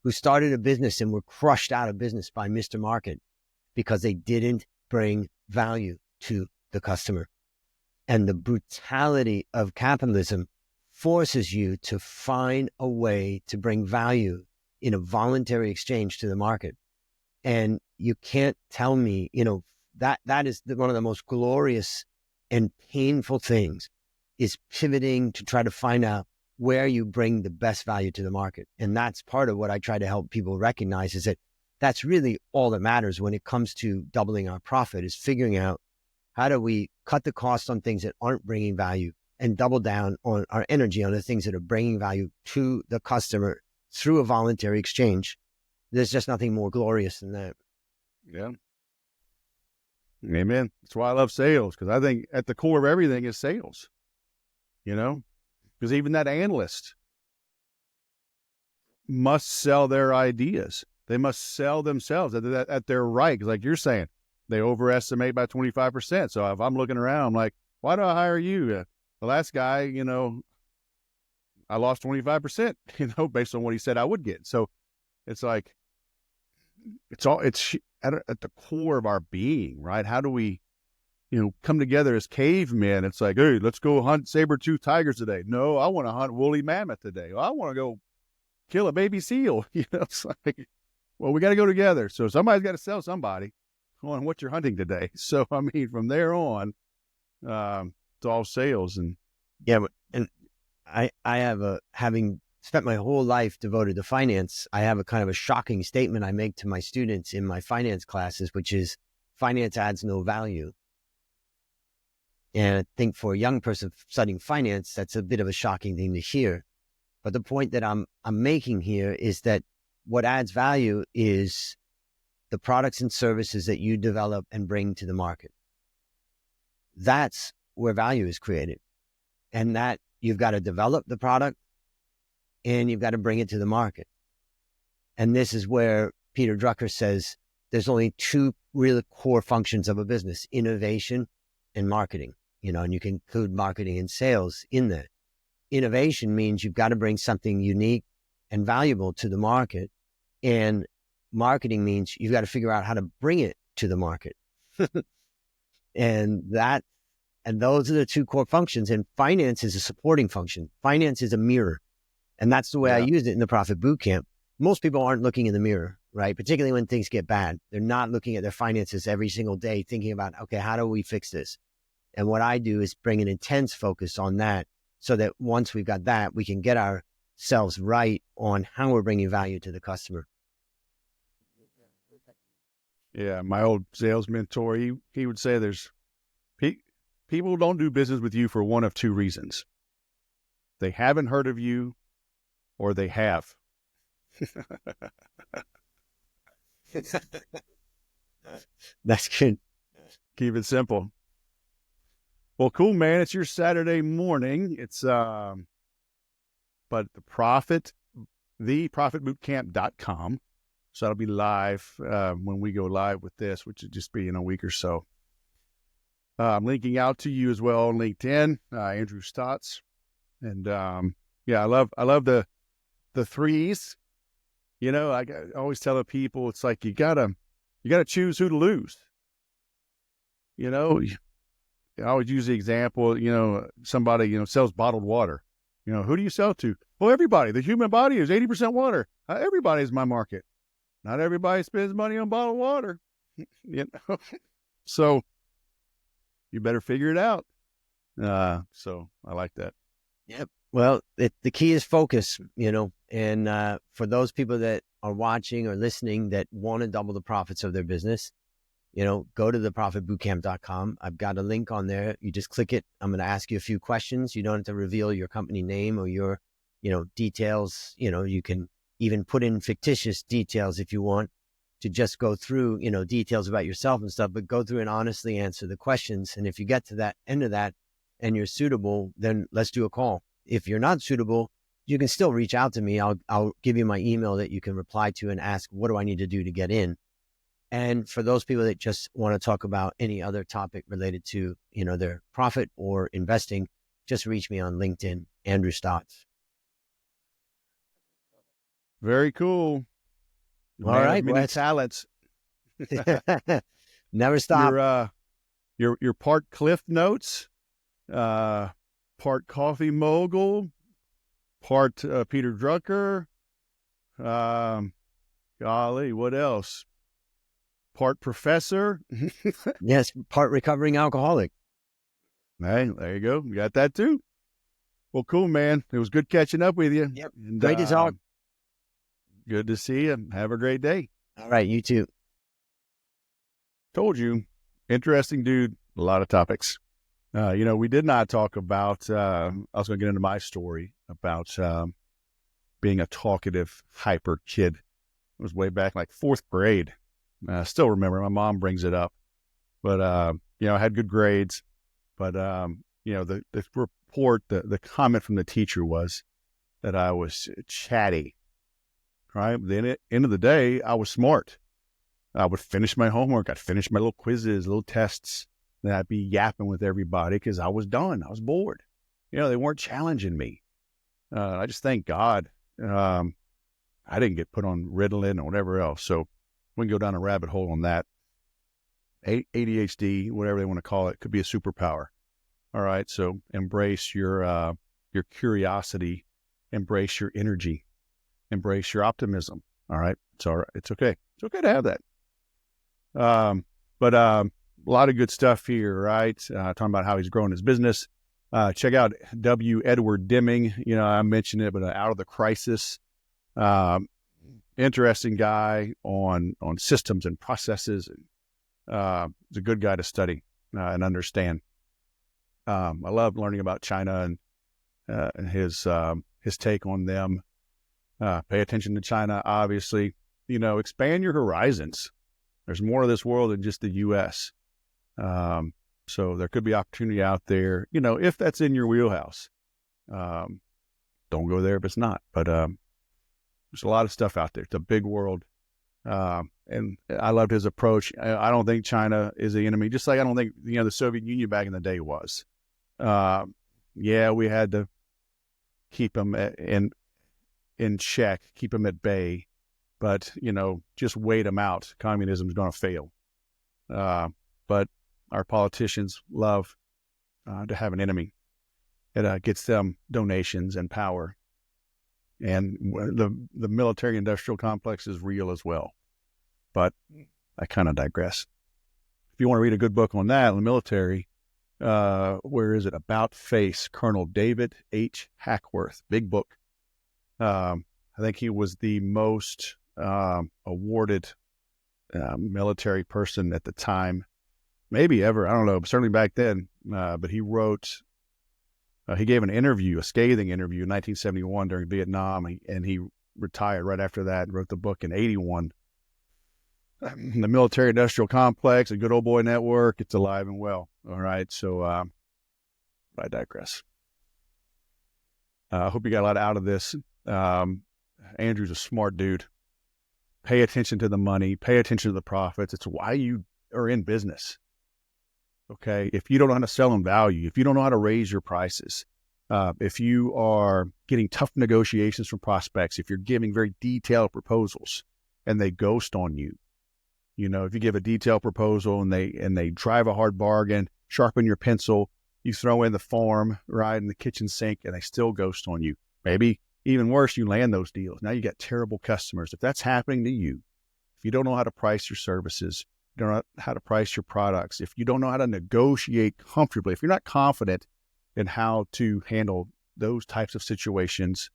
who started a business and were crushed out of business by Mr. Market because they didn't bring value to the customer. And the brutality of capitalism forces you to find a way to bring value in a voluntary exchange to the market. And you can't tell me, that is one of the most glorious and painful things, is pivoting to try to find out where you bring the best value to the market. And that's part of what I try to help people recognize, is that that's really all that matters when it comes to doubling our profit, is figuring out how do we cut the cost on things that aren't bringing value and double down on our energy on the things that are bringing value to the customer through a voluntary exchange. There's just nothing more glorious than that. Yeah. Amen. That's why I love sales, because I think at the core of everything is sales, because even that analyst must sell their ideas. They must sell themselves at their right. Because like you're saying, they overestimate by 25%. So if I'm looking around, I'm like, why do I hire you? The last guy, I lost 25%, based on what he said I would get. So it's like, it's at the core of our being, right? How do we, come together as cavemen? It's like, hey, let's go hunt saber-toothed tigers today. No, I want to hunt woolly mammoth today. I want to go kill a baby seal. It's like, well, we got to go together. So somebody's got to sell somebody on what you're hunting today. So, I mean, from there on, it's all sales. And yeah, and I have having spent my whole life devoted to finance, I have a kind of a shocking statement I make to my students in my finance classes, which is finance adds no value. And I think for a young person studying finance, that's a bit of a shocking thing to hear. But the point that I'm making here is that what adds value is the products and services that you develop and bring to the market. That's where value is created. And that you've got to develop the product and you've got to bring it to the market. And this is where Peter Drucker says there's only 2 really core functions of a business: innovation and marketing. And you can include marketing and sales in there. Innovation means you've got to bring something unique and valuable to the market. And marketing means you've got to figure out how to bring it to the market. And those are the 2 core functions. And finance is a supporting function. Finance is a mirror. And that's the way I use it in the Profit Bootcamp. Most people aren't looking in the mirror. right? Particularly when things get bad. They're not looking at their finances every single day, thinking about, okay, how do we fix this? And what I do is bring an intense focus on that so that once we've got that, we can get ourselves right on how we're bringing value to the customer. Yeah, my old sales mentor, he would say people don't do business with you for one of two reasons. They haven't heard of you or they have. That's good. Keep it simple. Well, cool, man. It's your Saturday morning. It's but theprofitbootcamp.com. So that'll be live when we go live with this, which will just be in a week or so. I'm linking out to you as well on LinkedIn, Andrew Stotts. And yeah, I love the threes. You know, I always tell the people, it's like you gotta choose who to lose. You know, I always use the example, you know, somebody, you know, sells bottled water. You know, who do you sell to? Well, everybody. The human body is 80% water. Everybody is my market. Not everybody spends money on bottled water. You know, so you better figure it out. So I like that. Yep. Well, the key is focus, you know, and for those people that are watching or listening that want to double the profits of their business, you know, go to theprofitbootcamp.com. I've got a link on there. You just click it. I'm going to ask you a few questions. You don't have to reveal your company name or your, you know, details. You know, you can even put in fictitious details if you want to just go through, you know, details about yourself and stuff, but go through and honestly answer the questions. And if you get to that end of that and you're suitable, then let's do a call. If you're not suitable, you can still reach out to me. I'll give you my email that you can reply to and ask, what do I need to do to get in? And for those people that just want to talk about any other topic related to, you know, their profit or investing, just reach me on LinkedIn, Andrew Stotts. Very cool. All right. Many talents. Never stop. Your part Cliff Notes, part coffee mogul, part Peter Drucker. Golly, what else? Part professor. Yes, part recovering alcoholic. Hey, there you go. You got that too. Well, cool, man. It was good catching up with you. Yep. And, great to talk. Good to see you. Have a great day. All right, you too. Told you, interesting dude. A lot of topics. You know, we did not talk about. I was going to get into my story about being a talkative, hyper kid. It was way back like fourth grade. I still remember. My mom brings it up, but you know, I had good grades. But you know, the report, the comment from the teacher was that I was chatty. Right. Then at the end of the day, I was smart. I would finish my homework. I'd finish my little quizzes, little tests. Then I'd be yapping with everybody because I was done. I was bored. You know, they weren't challenging me. I just thank God I didn't get put on Ritalin or whatever else. So we can go down a rabbit hole on that. ADHD, whatever they want to call it, could be a superpower. All right. So embrace your curiosity, embrace your energy, embrace your optimism. All right. It's all right. It's okay. It's okay to have that. But a lot of good stuff here, right? Talking about how he's growing his business. Check out W. Edward Deming. You know, I mentioned it, but Out of the Crisis. Interesting guy on systems and processes. He's a good guy to study and understand. I love learning about China and his take on them. Pay attention to China, obviously. You know, expand your horizons. There's more of this world than just the U.S. So there could be opportunity out there, you know, if that's in your wheelhouse. Don't go there if it's not. But there's a lot of stuff out there. It's a big world. And I loved his approach. I don't think China is the enemy, just like I don't think, you know, the Soviet Union back in the day was. Yeah, we had to keep them in check, keep them at bay, but, you know, just wait them out. Communism is going to fail. But our politicians love to have an enemy. It gets them donations and power. And the military industrial complex is real as well. But I kind of digress. If you want to read a good book on that in the military, where is it? About Face, Colonel David H. Hackworth. Big book. I think he was the most awarded military person at the time, maybe ever. I don't know, but certainly back then. But he wrote, he gave an interview, a scathing interview in 1971 during Vietnam, and he retired right after that and wrote the book in 81. The military industrial complex, a good old boy network, it's alive and well. All right. So I digress. I hope you got a lot out of this. Andrew's a smart dude. Pay attention to the money, pay attention to the profits. It's why you are in business. Okay. If you don't know how to sell on value, if you don't know how to raise your prices, if you are getting tough negotiations from prospects, if you're giving very detailed proposals and they ghost on you, if you give a detailed proposal and they drive a hard bargain, sharpen your pencil, you throw in the form right in the kitchen sink and they still ghost on you. Maybe even worse, you land those deals. Now you got terrible customers. If that's happening to you, if you don't know how to price your services, you don't know how to price your products, if you don't know how to negotiate comfortably, if you're not confident in how to handle those types of situations,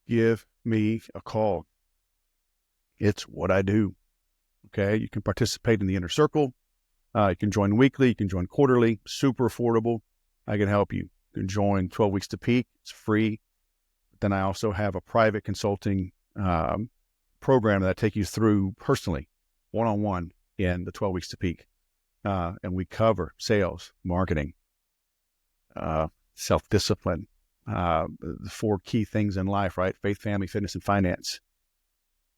give me a call. It's what I do. Okay. You can participate in the inner circle. You can join weekly. You can join quarterly. Super affordable. I can help you. You can join 12 Weeks to Peak. It's free. But then I also have a private consulting program that I take you through personally, one-on-one in the 12 Weeks to Peak. And we cover sales, marketing, self-discipline, the 4 key things in life, right? Faith, family, fitness, and finance.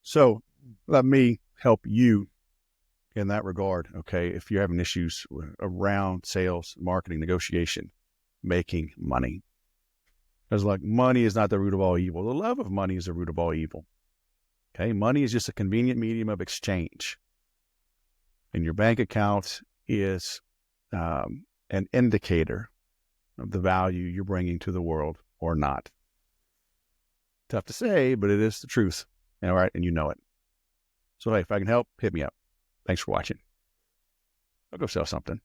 So let me help you in that regard, okay? If you're having issues around sales, marketing, negotiation, making money. Because money is not the root of all evil. The love of money is the root of all evil. Okay? Money is just a convenient medium of exchange. And your bank account is an indicator of the value you're bringing to the world or not. Tough to say, but it is the truth. All right, and you know it. So, hey, if I can help, hit me up. Thanks for watching. I'll go sell something.